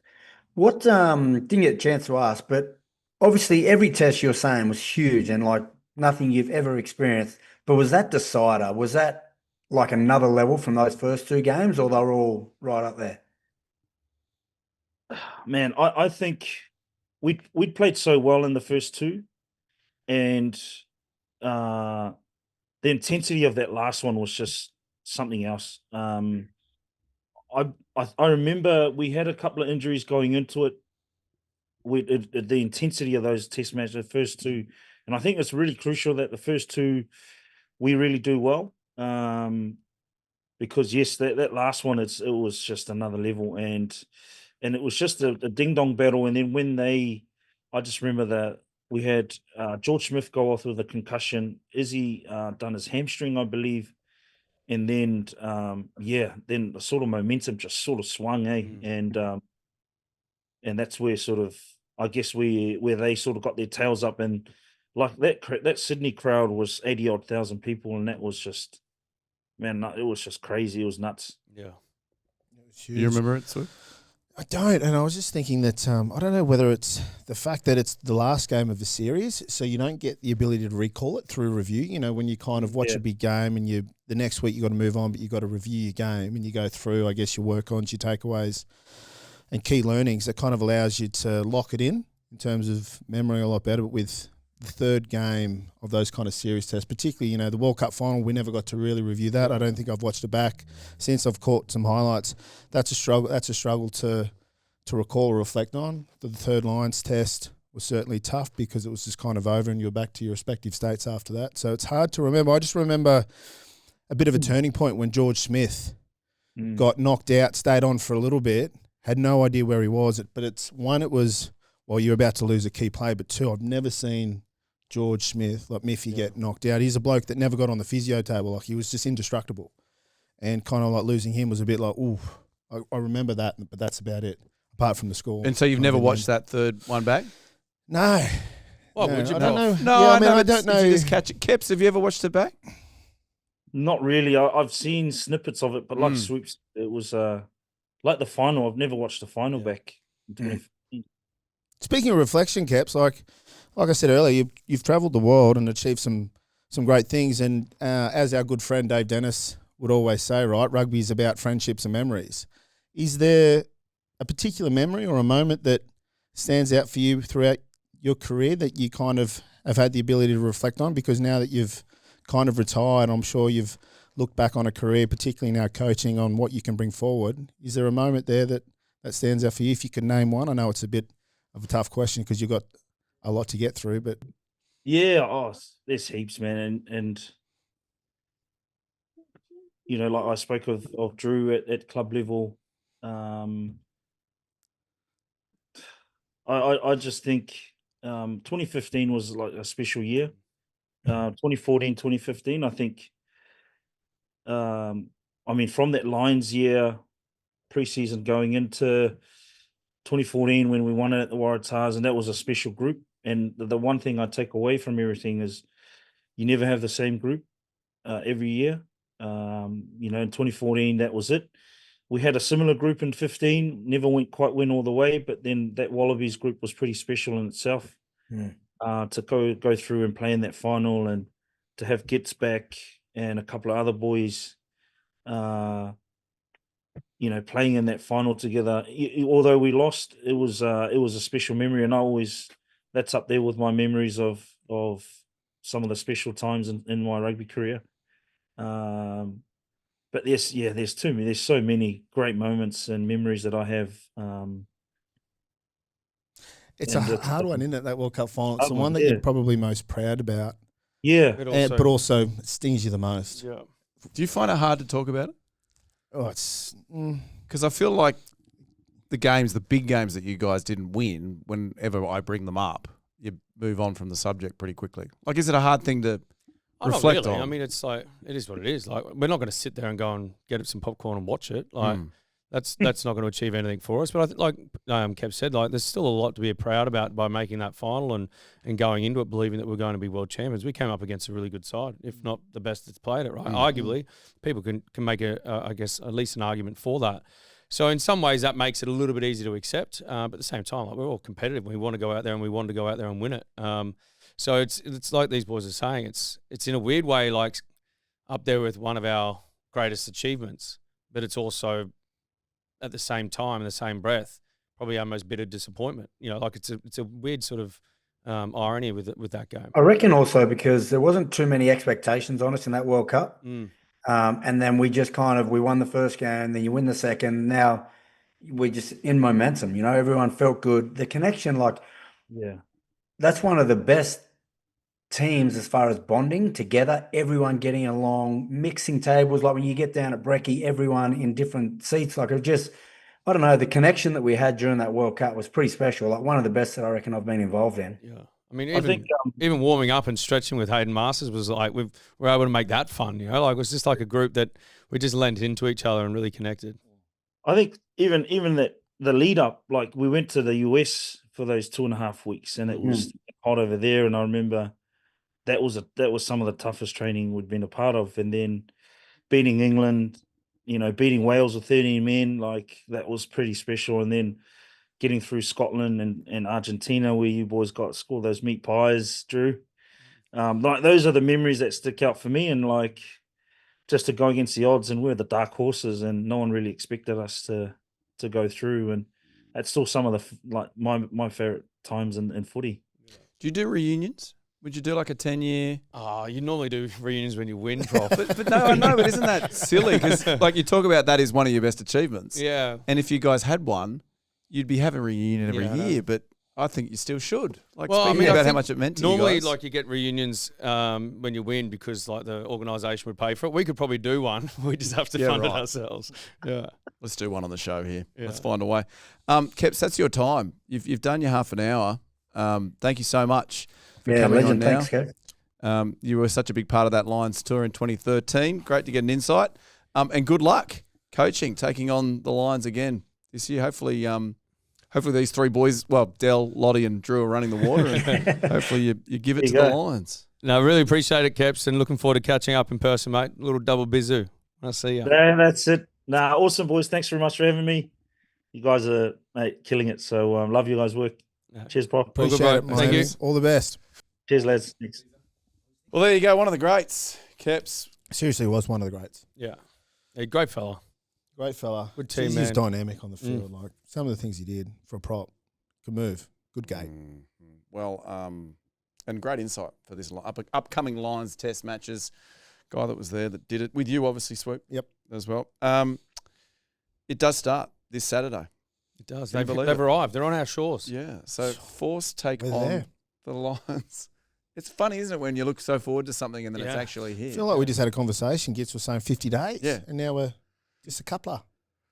What didn't get a chance to ask, but obviously every test you're saying was huge and like nothing you've ever experienced. But was that decider? Was that like another level from those first two games, or they're all right up there? Man, I think we'd played so well in the first two, and the intensity of that last one was just something else. I remember we had a couple of injuries going into it. The intensity of those test matches, the first two, and I think it's really crucial that the first two we really do well. Because yes, that last one it was just another level, and it was just a ding dong battle. And then I just remember that we had George Smith go off with a concussion. Izzy done his hamstring, I believe, and then then the sort of momentum just sort of swung, and that's where sort of I guess where they sort of got their tails up, and like that Sydney crowd was 80-odd thousand people, and that was just. Man, it was just crazy. It was nuts. Yeah. You remember it, Swoop? I don't, and I was just thinking that I don't know whether it's the fact that it's the last game of the series, so you don't get the ability to recall it through review. You know, when you kind of watch a big game and the next week you got to move on, but you got to review your game and you go through, I guess, your work-ons, your takeaways, and key learnings. That kind of allows you to lock it in terms of memory a lot better. But with the third game of those kind of series tests, particularly, the World Cup final, we never got to really review that. I don't think I've watched it back since. I've caught some highlights. That's a struggle to recall or reflect on. The third Lions test was certainly tough because it was just kind of over and you're back to your respective states after that. So it's hard to remember. I just remember a bit of a turning point when George Smith got knocked out, stayed on for a little bit, had no idea where he was. But it was, well, you're about to lose a key play, but two, I've never seen George Smith, like Miffy, get knocked out. He's a bloke that never got on the physio table. Like, he was just indestructible. And kind of like losing him was a bit like, ooh, I remember that, but that's about it, apart from the score. And so you've never watched that third one back? No. Why No, would you I don't know. No, Yeah, I know. I don't know. You just catch it. Keps, have you ever watched it back? Not really. I've seen snippets of it, but like Swoops, it was like the final. I've never watched the final back in 2015. Speaking of reflection, Keps, like I said earlier, you've travelled the world and achieved some great things. And as our good friend Dave Dennis would always say, right, rugby is about friendships and memories. Is there a particular memory or a moment that stands out for you throughout your career that you kind of have had the ability to reflect on? Because now that you've kind of retired, I'm sure you've looked back on a career, particularly now coaching, on what you can bring forward. Is there a moment there that stands out for you? If you could name one, I know it's a bit of a tough question because you've got a lot to get through, but Yeah, there's heaps, man, and you know, like I spoke of Drew at club level. I just think 2015 was like a special year. 2014, 2015, I think. I mean, from that Lions year, preseason going into 2014 when we won it at the Waratahs, and that was a special group. And the one thing I take away from everything is you never have the same group every year. You know, in 2014, that was it. We had a similar group in 15, never went all the way, but then that Wallabies group was pretty special in itself. To go through and play in that final, and to have Gits back and a couple of other boys, you know, playing in that final together. Although we lost, it was a special memory, and that's up there with my memories of some of the special times in my rugby career. But there's too many. There's so many great moments and memories that I have. it's a hard one, isn't it, that World Cup final? It's the one that yeah. you're probably most proud about, Yeah, but also it stings you the most. Yeah. Do you find it hard to talk about it? Oh, it's Because I feel like the big games that you guys didn't win, whenever I bring them up, you move on from the subject pretty quickly. Like, is it a hard thing to reflect not really. on? I mean, it's like, it is what it is. Like, we're not going to sit there and go and get some popcorn and watch it. Like, that's not going to achieve anything for us. But I think, like Kev said, like, there's still a lot to be proud about by making that final and going into it believing that we're going to be world champions. We came up against a really good side, if not the best that's played it. Right, arguably, people can make I guess at least an argument for that. So in some ways, that makes it a little bit easier to accept. But at the same time, like, we're all competitive. We want to go out there and we want to go out there and win it. So it's like these boys are saying, it's in a weird way like up there with one of our greatest achievements, but it's also at the same time, in the same breath, probably our most bitter disappointment. You know, like it's a weird sort of irony with that game. I reckon also because there wasn't too many expectations on us in that World Cup. And then we just we won the first game, then you win the second. Now we're just in momentum, you know, everyone felt good. The connection, that's one of the best teams as far as bonding together, everyone getting along, mixing tables. Like when you get down at Brekkie, everyone in different seats. Like it just, I don't know, the connection that we had during that World Cup was pretty special. Like one of the best that I reckon I've been involved in. Yeah. I mean, even warming up and stretching with Hayden Masters was like, we're able to make that fun, you know, like it was just like a group that we just lent into each other and really connected. I think even that the lead up, like we went to the US for those 2.5 weeks and it was hot over there. And I remember that was some of the toughest training we'd been a part of. And then beating England, you know, beating Wales with 13 men, like that was pretty special. And then getting through Scotland and Argentina, where you boys scored those meat pies, Drew. Like those are the memories that stick out for me. And like just to go against the odds, and we're the dark horses, and no one really expected us to go through. And that's still some of the my favorite times in footy. Do you do reunions? Would you do like a 10-year? Oh, you normally do reunions when you win, Prof. but no, I know, but isn't that silly? Because like you talk about that is one of your best achievements. Yeah. And if you guys had one, you'd be having a reunion every year. But I think you still should. Like speaking about how much it meant to you guys. Normally, like you get reunions when you win because like the organisation would pay for it. We could probably do one. We just have to fund it ourselves. Yeah. Let's do one on the show here. Yeah. Let's find a way. Keps, that's your time. You've done your half an hour. Thank you so much. Legend. Thanks, Kev. You were such a big part of that Lions tour in 2013. Great to get an insight. And good luck coaching, taking on the Lions again this year. Hopefully these three boys, well, Del, Lottie and Drew are running the water, and hopefully you give it to the Lions. No, I really appreciate it, Keps, and looking forward to catching up in person, mate. A little double bizu. I'll see you. Yeah, that's it. Nah, awesome, boys. Thanks very much for having me. You guys are killing it. So love you guys' work. Cheers, bro. Appreciate it, mate. Thank you. All the best. Cheers, lads. Thanks. Well, there you go. One of the greats, Keps. Seriously, was one of the greats. Yeah. Great fella. Great fella. Good team, He's man. dynamic on the field. Like some of the things he did for a prop. Good move. Good gate. Well, and great insight for this upcoming Lions test matches. Guy that was there that did it with you, obviously, Swoop. Yep. As well. It does start this Saturday. It does. Can you They've believe it? arrived. They're on our shores. Yeah. So Force take We're on there. the Lions. It's funny, isn't it, when you look so forward to something and then it's Yeah. actually here. I feel like we just had a conversation. Gits was saying 50 days. Yeah. And now we're just a coupler.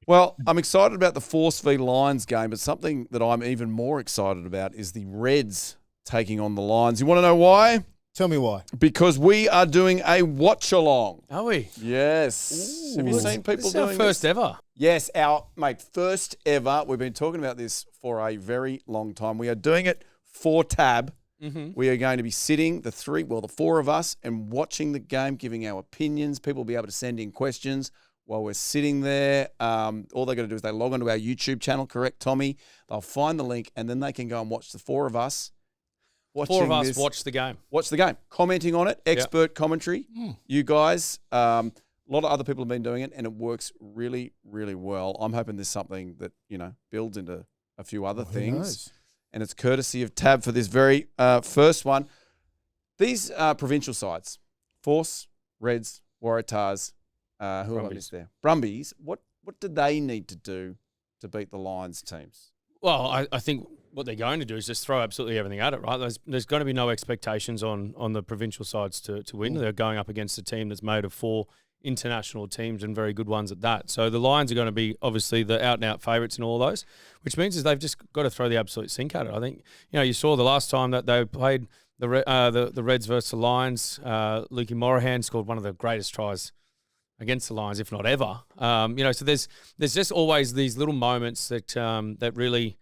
Well, I'm excited about the Force v Lions game, but something that I'm even more excited about is the Reds taking on the Lions. You want to know why? Tell me why. Because we are doing a watch along. Are we? Yes. Have you seen people This is our doing first this? ever. Yes, our first ever. We've been talking about this for a very long time. We are doing it for Tab. Mm-hmm. We are going to be sitting, the four of us, and watching the game, giving our opinions. People will be able to send in questions while we're sitting there. All they've got to do is they log onto our YouTube channel, correct, Tommy? They'll find the link, and then they can go and watch the four of us. Four of us watch the game. Watch the game, commenting on it, expert commentary. You guys, a lot of other people have been doing it, and it works really, really well. I'm hoping there's something that builds into a few other things, knows? and it's courtesy of Tab for this very first one. These provincial sides, Force, Reds, Waratahs, who have I missed there? Brumbies. What do they need to do to beat the Lions teams? Well, I think what they're going to do is just throw absolutely everything at it, right? There's going to be no expectations on the provincial sides to win. They're going up against a team that's made of 4 international teams and very good ones at that. So the Lions are going to be obviously the out-and-out favourites in all those, which means is they've just got to throw the absolute sink at it. I think, you saw the last time that they played the Reds versus the Lions, Lukey Morahan scored one of the greatest tries against the Lions, if not ever. So there's just always these little moments that really,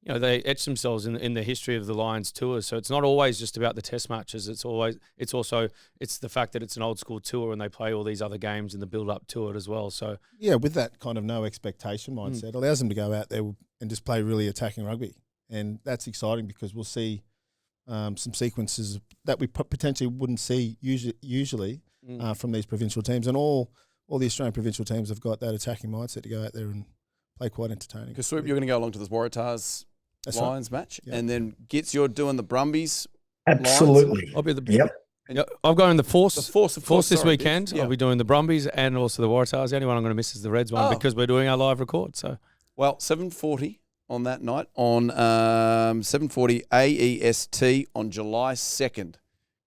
they etch themselves in the history of the Lions tours. So it's not always just about the test matches. It's also the fact that it's an old school tour and they play all these other games in the build up to it as well. So Yeah, with that kind of no expectation mindset, allows them to go out there and just play really attacking rugby. And that's exciting because we'll see some sequences that we potentially wouldn't see usually from these provincial teams. And all the Australian provincial teams have got that attacking mindset to go out there and play quite entertaining. Because Swoop, you're going to go along to this Waratahs That's Lions right. match, Yeah. and then Gits, you're doing the Brumbies. Absolutely. I'll be the Yep. I'm going the Force. The Force, of Force this sorry, weekend. Gits. Yeah. I'll be doing the Brumbies and also the Waratahs. The only one I'm going to miss is the Reds one because we're doing our live record. So Well, 7:40 on that night on 7:40 AEST on July 2nd.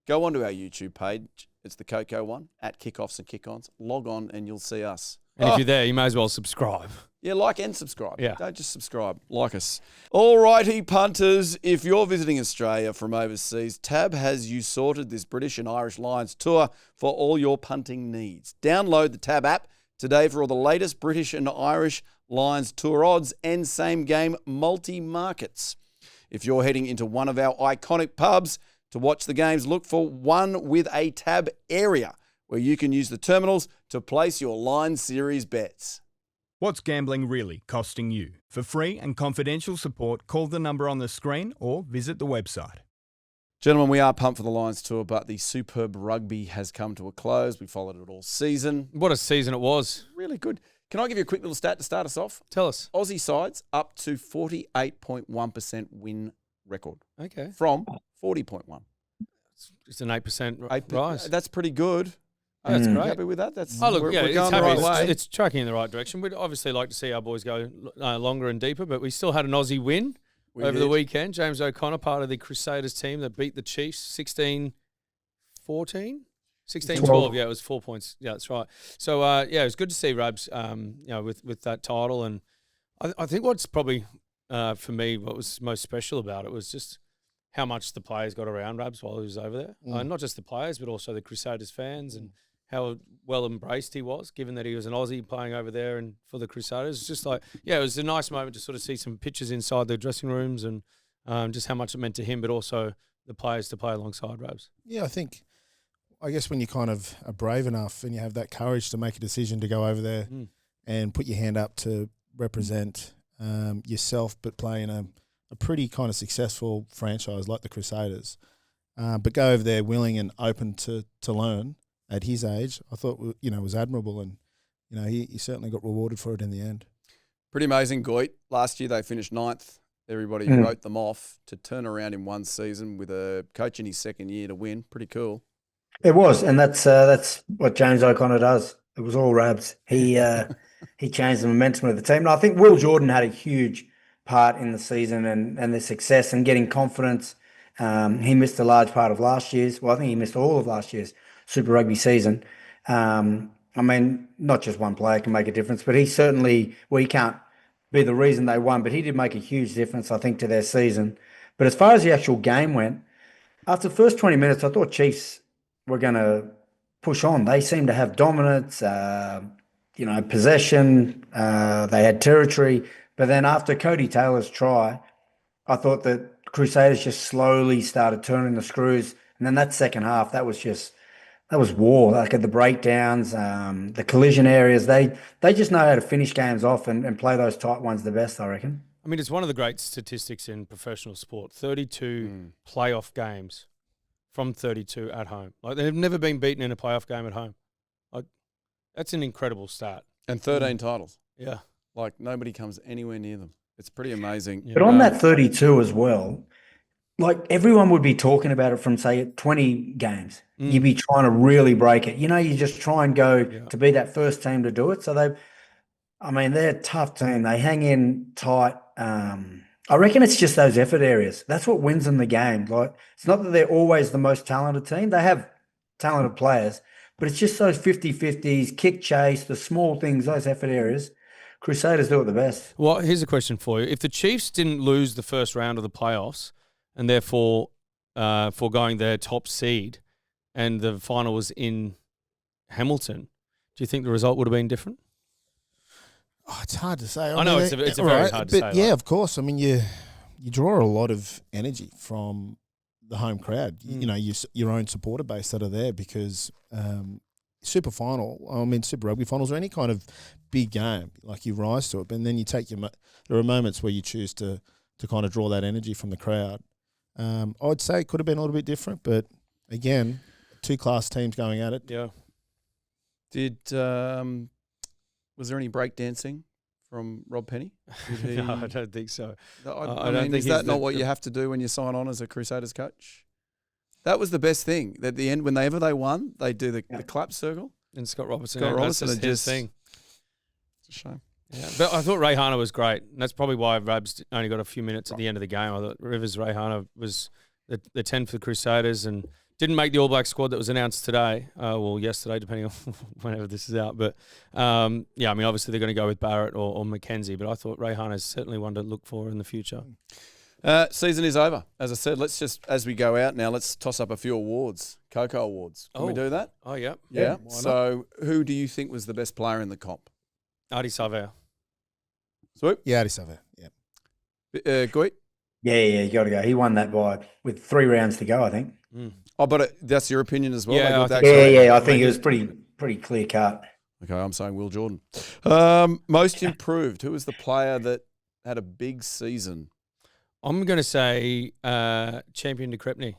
Go onto our YouTube page. It's the KOKO one at Kickoffs and Kick-Ons. Log on and you'll see us. and if you're there, you may as well subscribe. Yeah, like and subscribe. Yeah. Don't just subscribe. Like us. All righty, punters. If you're visiting Australia from overseas, Tab has you sorted this British and Irish Lions tour for all your punting needs. Download the Tab app today for all the latest British and Irish Lions tour odds and same-game multi-markets. If you're heading into one of our iconic pubs to watch the games, look for one with a Tab area where you can use the terminals to place your Lions series bets. What's gambling really costing you? For free and confidential support, call the number on the screen or visit the website. Gentlemen, we are pumped for the Lions tour, but the superb rugby has come to a close. We followed it all season. What a season it was. Really good. Can I give you a quick little stat to start us off? Tell us. Aussie sides up to 48.1% win record Okay. from 40.1. It's an 8% rise. That's pretty good. That's You great. happy with that? That's Oh, look, we're yeah, going it's the happy. right It's, way. it's tracking in the right direction. We'd obviously like to see our boys go longer and deeper, but we still had an Aussie win over the weekend. James O'Connor, part of the Crusaders team that beat the Chiefs 16-14? 16-12, yeah, it was 4 points. Yeah, that's right. So, it was good to see Rabs, with that title. And I think what's probably, for me, what was most special about it was just how much the players got around Rabs while he was over there. Not just the players, but also the Crusaders fans and how well embraced he was, given that he was an Aussie playing over there and for the Crusaders. It's just like, it was a nice moment to sort of see some pictures inside the dressing rooms and just how much it meant to him, but also the players to play alongside Rabs. Yeah, I guess when you kind of are brave enough and you have that courage to make a decision to go over there and put your hand up to represent yourself, but play in a pretty kind of successful franchise like the Crusaders, but go over there willing and open to learn at his age, I thought, was admirable, and he certainly got rewarded for it in the end. Pretty amazing, Goit. Last year they finished 9th. Everybody wrote them off. To turn around in one season with a coach in his second year to win, pretty cool. It was, and that's what James O'Connor does. It was all Rabs. He changed the momentum of the team. And I think Will Jordan had a huge part in the season and the success and getting confidence. He missed a large part of last year's. Well, I think he missed all of last year's Super Rugby season. I mean, not just one player can make a difference, but he certainly, he can't be the reason they won, but he did make a huge difference, I think, to their season. But as far as the actual game went, after the first 20 minutes, I thought Chiefs were going to push on. They seemed to have dominance, possession. They had territory. But then after Cody Taylor's try, I thought that Crusaders just slowly started turning the screws. And then that second half, that was war. Like at the breakdowns, the collision areas, they just know how to finish games off and play those tight ones the best, I reckon. I mean, it's one of the great statistics in professional sport. 32 playoff games from 32 at home. Like, they've never been beaten in a playoff game at home. Like, that's an incredible stat. And 13 titles. Yeah. Like, nobody comes anywhere near them. It's pretty amazing. But on that 32 as well, like everyone would be talking about it from, say, 20 games. You'd be trying to really break it. You just try and go to be that first team to do it. So they're a tough team. They hang in tight. I reckon it's just those effort areas. That's what wins them the game. Like, it's not that they're always the most talented team. They have talented players, but it's just those 50-50s, kick chase, the small things, those effort areas. Crusaders do it the best. Well, here's a question for you. If the Chiefs didn't lose the first round of the playoffs and therefore foregoing their top seed and the final was in Hamilton, do you think the result would have been different? Oh, it's hard to say. I know it's a very hard to say. Yeah, of course. I mean, you draw a lot of energy from the home crowd. Your own supporter base that are there because Super Rugby Finals or any kind of big game, like you rise to it, and then you take there are moments where you choose to kind of draw that energy from the crowd. I'd say it could have been a little bit different, but again, two class teams going at it. Yeah. Was there any breakdancing from Rob Penny? No, I don't think so. I mean, is that not what you have to do when you sign on as a Crusaders coach? That was the best thing. At the end, whenever they won, they do the clap circle. And Scott Robertson. That's just his thing. It's a shame. Yeah, but I thought Rayhana was great. And that's probably why Rabs only got a few minutes at the end of the game. I thought Rivers Rayhana was the 10 for the Crusaders and didn't make the All Black squad that was announced today. Yesterday, depending on whenever this is out. But, obviously they're going to go with Barrett or Mackenzie. But I thought Rayhana is certainly one to look for in the future. Season is over. As I said, let's just, as we go out now, let's toss up a few awards. KOKO Awards. Can we do that? Oh, yeah. Yeah. So who do you think was the best player in the comp? Adi Savea. Swoop? Yeah, Adi Savea. Yeah. Goit? Yeah, you got to go. He won that with 3 rounds to go, I think. Oh, but that's your opinion as well? Yeah, I think it was pretty clear cut. Okay, I'm saying Will Jordan. Most improved. Who was the player that had a big season? I'm going to say Champion de Crepney.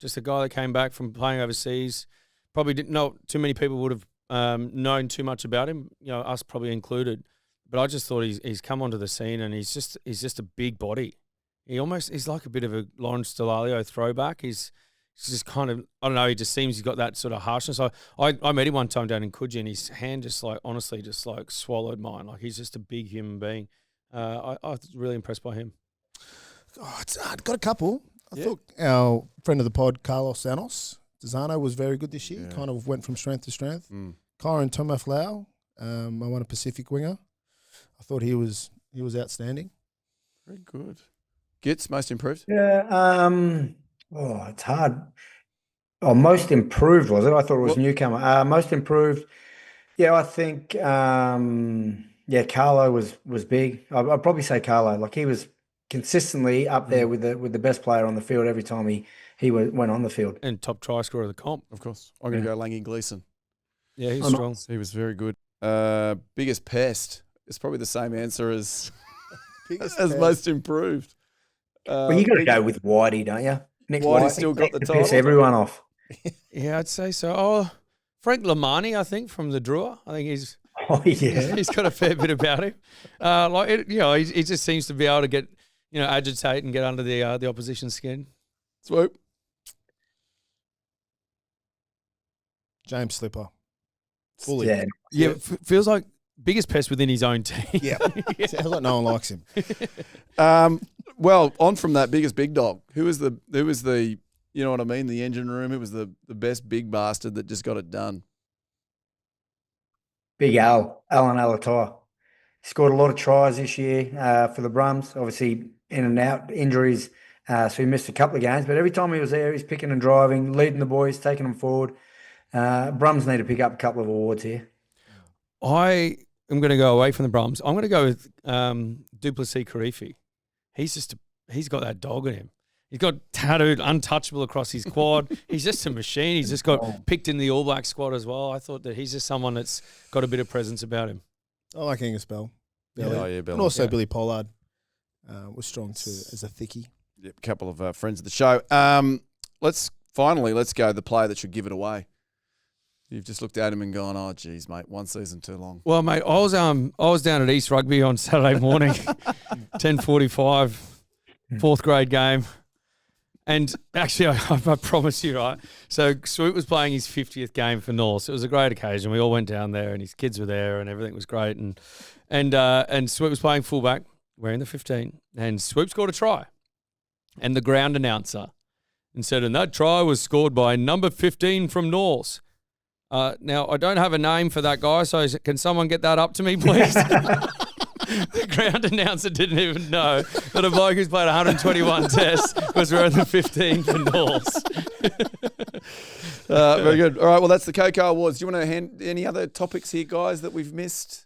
Just a guy that came back from playing overseas. Probably not too many people would have known too much about him, us probably included. But I just thought he's come onto the scene and he's just a big body. He's like a bit of a Lawrence Delalio throwback. He's just kind of, I don't know, he just seems he's got that sort of harshness. I met him one time down in Coogee and his hand just swallowed mine. Like, he's just a big human being. I was really impressed by him. Oh, I've got a couple. I thought our friend of the pod, Carlos Sanos, Dezano, was very good this year. Yeah. Kind of went from strength to strength. Kyron Tomaflau, Moana Pacific winger. I thought he was outstanding. Very good. Gits, most improved? Yeah. It's hard. Oh, most improved, was it? I thought it was newcomer. Most improved. Yeah, I think. Carlo was big. I'd probably say Carlo. Like, he was consistently up there with the best player on the field every time he went on the field. And top try scorer of the comp. Of course. I'm going to go Langy Gleeson. Yeah, he's strong. He was very good. Biggest pest. It's probably the same answer as Biggest as pest. most improved. Well, you got to go with Whitey, don't you? Nick Whitey's still got the to piss title. everyone off. Yeah, I'd say so. Oh, Frank Lamani, I think, from the Drua. I think he's Oh yeah. he's got a fair bit about him. He just seems to be able to get, agitate and get under the opposition's skin. Swoop. James Slipper. Fully. Yeah. Yeah, feels like biggest pest within his own team. Yeah. Sounds like no one likes him. Well, on from that, biggest big dog. Who was the you know what I mean, the engine room? Who was the best big bastard that just got it done? Big Alan Alatai. Scored a lot of tries this year for the Brums. Obviously, in and out injuries, so he missed a couple of games. But every time he was there, he's picking and driving, leading the boys, taking them forward. Brums need to pick up a couple of awards here. I am going to go away from the Brums. I'm going to go with Duplessis Karifi. He's got that dog in him. He's got tattooed, untouchable across his quad. He's just a machine. He's just got picked in the All Black squad as well. I thought that he's just someone that's got a bit of presence about him. I like Angus Bell. Yeah. Billy. Oh, yeah, Bell. And also Yeah. Billy Pollard was strong too as a thickie. Yep, a couple of friends of the show. Let's go the player that should give it away. You've just looked at him and gone, oh, geez, mate, one season too long. Well, mate, I was down at East Rugby on Saturday morning, 10:45, fourth grade game. And actually, I promise you, right? So Swoop was playing his 50th game for North. It was a great occasion. We all went down there, and his kids were there, and everything was great. And Swoop was playing fullback, wearing the 15, and Swoop scored a try. And the ground announcer said, and that try was scored by number 15 from North. Now, I don't have a name for that guy, so can someone get that up to me, please? The ground announcer didn't even know that a bloke who's played 121 tests was wearing the 15 for North. Very good. All right, well, that's the KOKO Awards. Do you want to hand any other topics here, guys, that we've missed?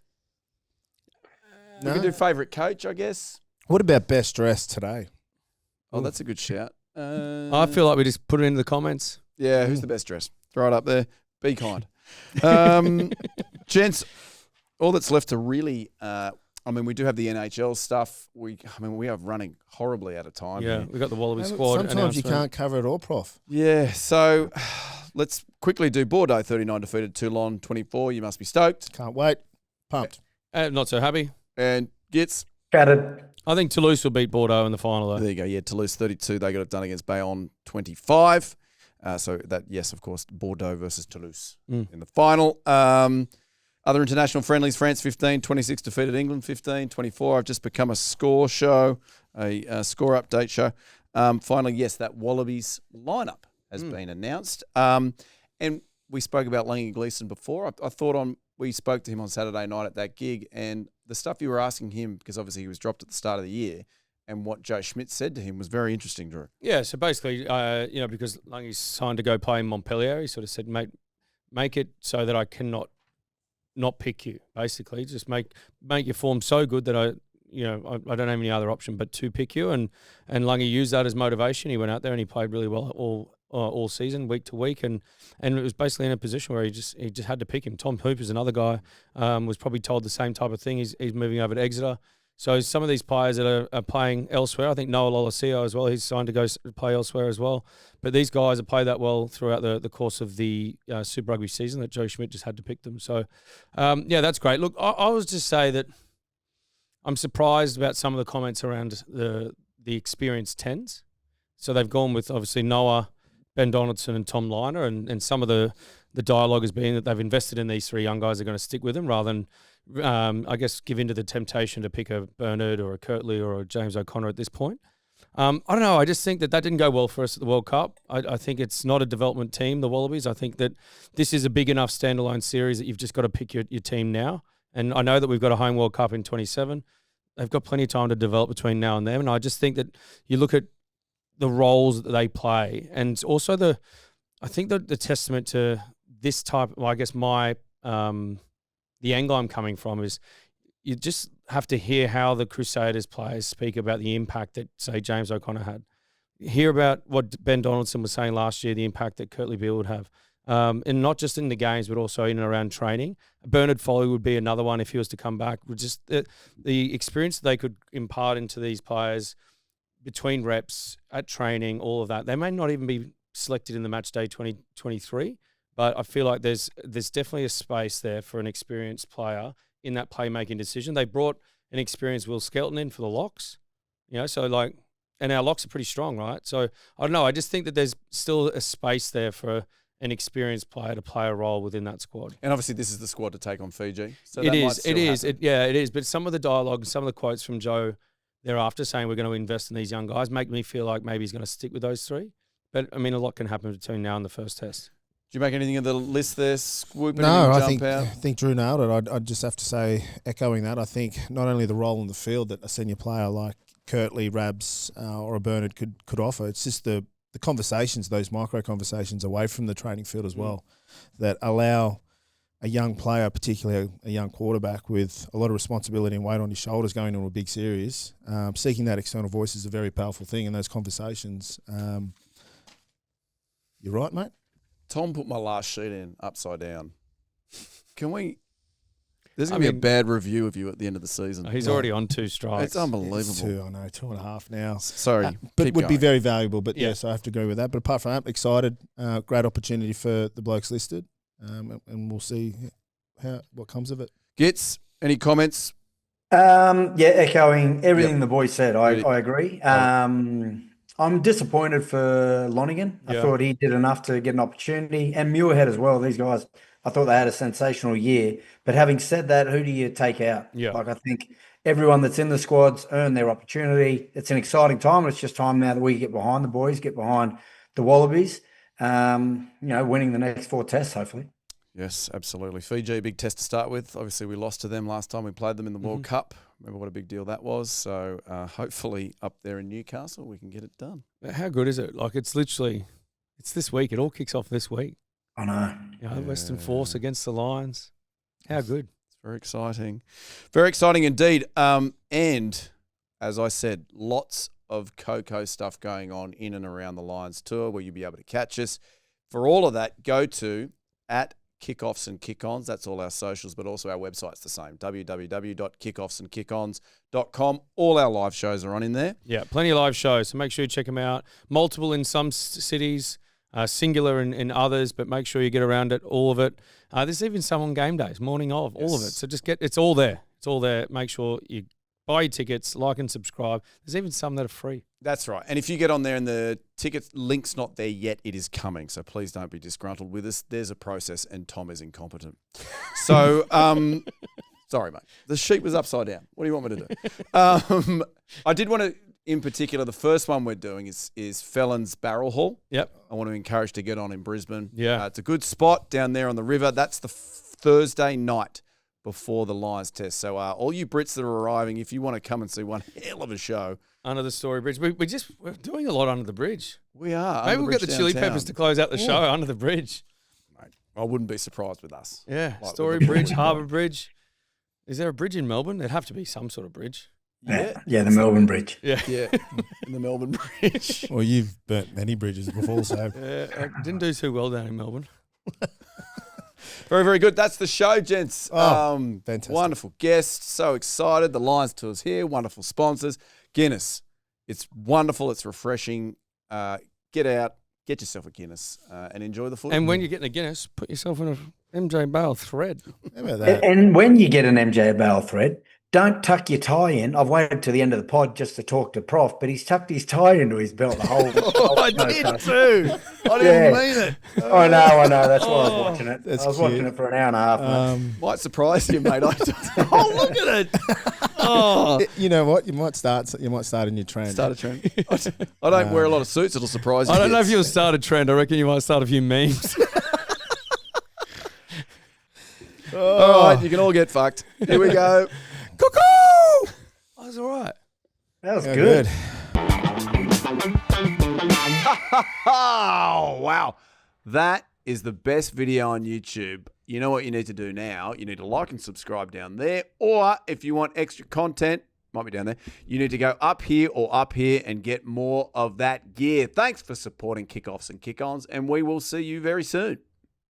We can do favourite coach, I guess. What about best dressed today? Oh, that's a good shout. I feel like we just put it into the comments. Yeah, who's the best dressed? Throw it up there. Be kind. Gents, all that's left to really, we do have the NHL stuff. We are running horribly out of time. Yeah, here. we've got the Wallabies Squad. Sometimes you announcement. can't cover it all, Prof. Yeah, so let's quickly do Bordeaux 39 defeated Toulon 24. You must be stoked. Can't wait. Pumped. Not so happy. And Gits. Scattered. I think Toulouse will beat Bordeaux in the final, though. There you go. Yeah, Toulouse 32. They got it done against Bayonne 25. So that, yes, of course, Bordeaux versus Toulouse in the final. Other international friendlies, France 15, 26 defeated England 15, 24. I've just become a score show, a score update show. Finally, yes, that Wallabies lineup has been announced. And we spoke about Langy Gleeson before. I thought we spoke to him on Saturday night at that gig, and the stuff you were asking him, because obviously he was dropped at the start of the year, and what Joe Schmidt said to him was very interesting, Drew. Yeah, so basically, because Langy's signed to go play in Montpellier, he sort of said, mate, make it so that I cannot not pick you, basically. Just make your form so good that I don't have any other option but to pick you. And Langy used that as motivation. He went out there and he played really well all season, week to week, and it was basically in a position where he just had to pick him. Tom Hooper's another guy, was probably told the same type of thing. He's moving over to Exeter. So some of these players that are playing elsewhere, I think Noah Lolosio as well, he's signed to go play elsewhere as well. But these guys have played that well throughout the course of the Super Rugby season that Joe Schmidt just had to pick them. So, that's great. Look, I was just say that I'm surprised about some of the comments around the experienced 10s. So they've gone with, obviously, Noah, Ben Donaldson and Tom Liner, and some of the dialogue has been that they've invested in these three young guys that are going to stick with them rather than I guess give in to the temptation to pick a Bernard or a Kirtley or a James O'Connor at this point. I don't know. I just think that didn't go well for us at the World Cup. I think it's not a development team, the Wallabies. I think that this is a big enough standalone series that you've just got to pick your team now. And I know that we've got a home World Cup in 27. They've got plenty of time to develop between now and then. And I just think that you look at the roles that they play and also I think that the testament to this type, well, I guess the angle I'm coming from is you just have to hear how the Crusaders players speak about the impact that, say, James O'Connor had. Hear about what Ben Donaldson was saying last year, the impact that Kirtley Beale would have. and not just in the games, but also in and around training. Bernard Foley would be another one if he was to come back. Just the experience they could impart into these players between reps, at training, all of that. They may not even be selected in the match day 2023, but I feel like there's definitely a space there for an experienced player in that playmaking decision. They brought an experienced Will Skelton in for the locks, so like, and our locks are pretty strong, right? So I don't know. I just think that there's still a space there for an experienced player to play a role within that squad. And obviously this is the squad to take on Fiji. So It is. But some of the dialogue, some of the quotes from Joe thereafter saying we're going to invest in these young guys make me feel like maybe he's going to stick with those three. But, I mean, a lot can happen between now and the first test. Do you make anything of the list there, Swoop? No, I think Drew nailed it. I'd just have to say, echoing that, I think not only the role in the field that a senior player like Kirtley, Rabs, or a Bernard could offer, it's just the conversations, those micro conversations away from the training field as well, that allow a young player, particularly a young quarterback with a lot of responsibility and weight on his shoulders going into a big series, seeking that external voice is a very powerful thing in those conversations. You're right, mate. Tom put my last sheet in upside down. Can we... There's going to be a bad review of you at the end of the season. He's already on 2 strikes. It's unbelievable. It's 2, I know, 2.5 now. Sorry. But would be very valuable. But yes, I have to agree with that. But apart from that, excited. Great opportunity for the blokes listed. And we'll see what comes of it. Gits, any comments? Echoing everything the boys said. I agree. I'm disappointed for Lonigan. I thought he did enough to get an opportunity, and Muirhead as well. These guys, I thought they had a sensational year. But having said that, who do you take out? Yeah. Like, I think everyone that's in the squads earned their opportunity. It's an exciting time. It's just time now that we get behind the boys, get behind the Wallabies, winning the next 4 tests, hopefully. Yes, absolutely. Fiji, a big test to start with. Obviously, we lost to them last time we played them in the World Cup. Remember what a big deal that was. So hopefully up there in Newcastle, we can get it done. How good is it? Like, it's this week. It all kicks off this week. I know. Western Force against the Lions. How good. It's very exciting. Very exciting indeed. And as I said, lots of KOKO stuff going on in and around the Lions tour where you'll be able to catch us. For all of that, go to @Kickoffs and Kick-Ons. That's all our socials, but also our website's the same, www.kickoffsandkickonz.com. All our live shows are on in there. Yeah, plenty of live shows, so make sure you check them out. Multiple in some cities, singular in others, but make sure you get around it, all of it. There's even some on game days, morning of, all of it. So it's all there. It's all there. Make sure you buy your tickets, like and subscribe. There's even some that are free. That's right. And if you get on there and the ticket link's not there yet, it is coming. So please don't be disgruntled with us. There's a process and Tom is incompetent. So, sorry, mate. The sheet was upside down. What do you want me to do? I did want to, in particular, the first one we're doing is Felons Barrel Hall. Yep. I want to encourage to get on in Brisbane. Yeah. It's a good spot down there on the river. That's the Thursday night before the Lions test. So all you Brits that are arriving, if you want to come and see one hell of a show. Under the Story Bridge. We're doing a lot under the bridge. We are. Maybe we'll get the Chili Peppers to close out the show under the bridge. Mate, I wouldn't be surprised with us. Yeah. Story Bridge, Harbour Bridge. Is there a bridge in Melbourne? There'd have to be some sort of bridge. Yeah, the Melbourne Bridge. Yeah. Yeah, in the Melbourne Bridge. Well, you've burnt many bridges before, so. I didn't do too well down in Melbourne. Very, very good. That's the show, gents. Fantastic. Wonderful guests. So excited. The Lions tour's here. Wonderful sponsors. Guinness. It's wonderful. It's refreshing. Get out. Get yourself a Guinness and enjoy the food. And when you're getting a Guinness, put yourself in a MJ Bale thread. How about that? And when you get an MJ Bale thread, don't tuck your tie in. I've waited to the end of the pod just to talk to Prof, but he's tucked his tie into his belt the whole I did too. I didn't mean it. I know. That's why I was watching it. That's I was cute. watching it for an hour and a half. Might surprise you, mate. Oh, look at it. Oh. You know what? You might start in your trend. Start a trend. I don't wear a lot of suits. It'll surprise you. I don't know if you'll start a trend. I reckon you might start a few memes. All right, you can all get fucked. Here we go. Cuckoo! That was all right. That was Yeah, good. Oh, wow. That is the best video on YouTube. You know what you need to do now? You need to like and subscribe down there. Or if you want extra content, might be down there, you need to go up here or up here and get more of that gear. Thanks for supporting Kickoffs and Kick-Ons, and we will see you very soon.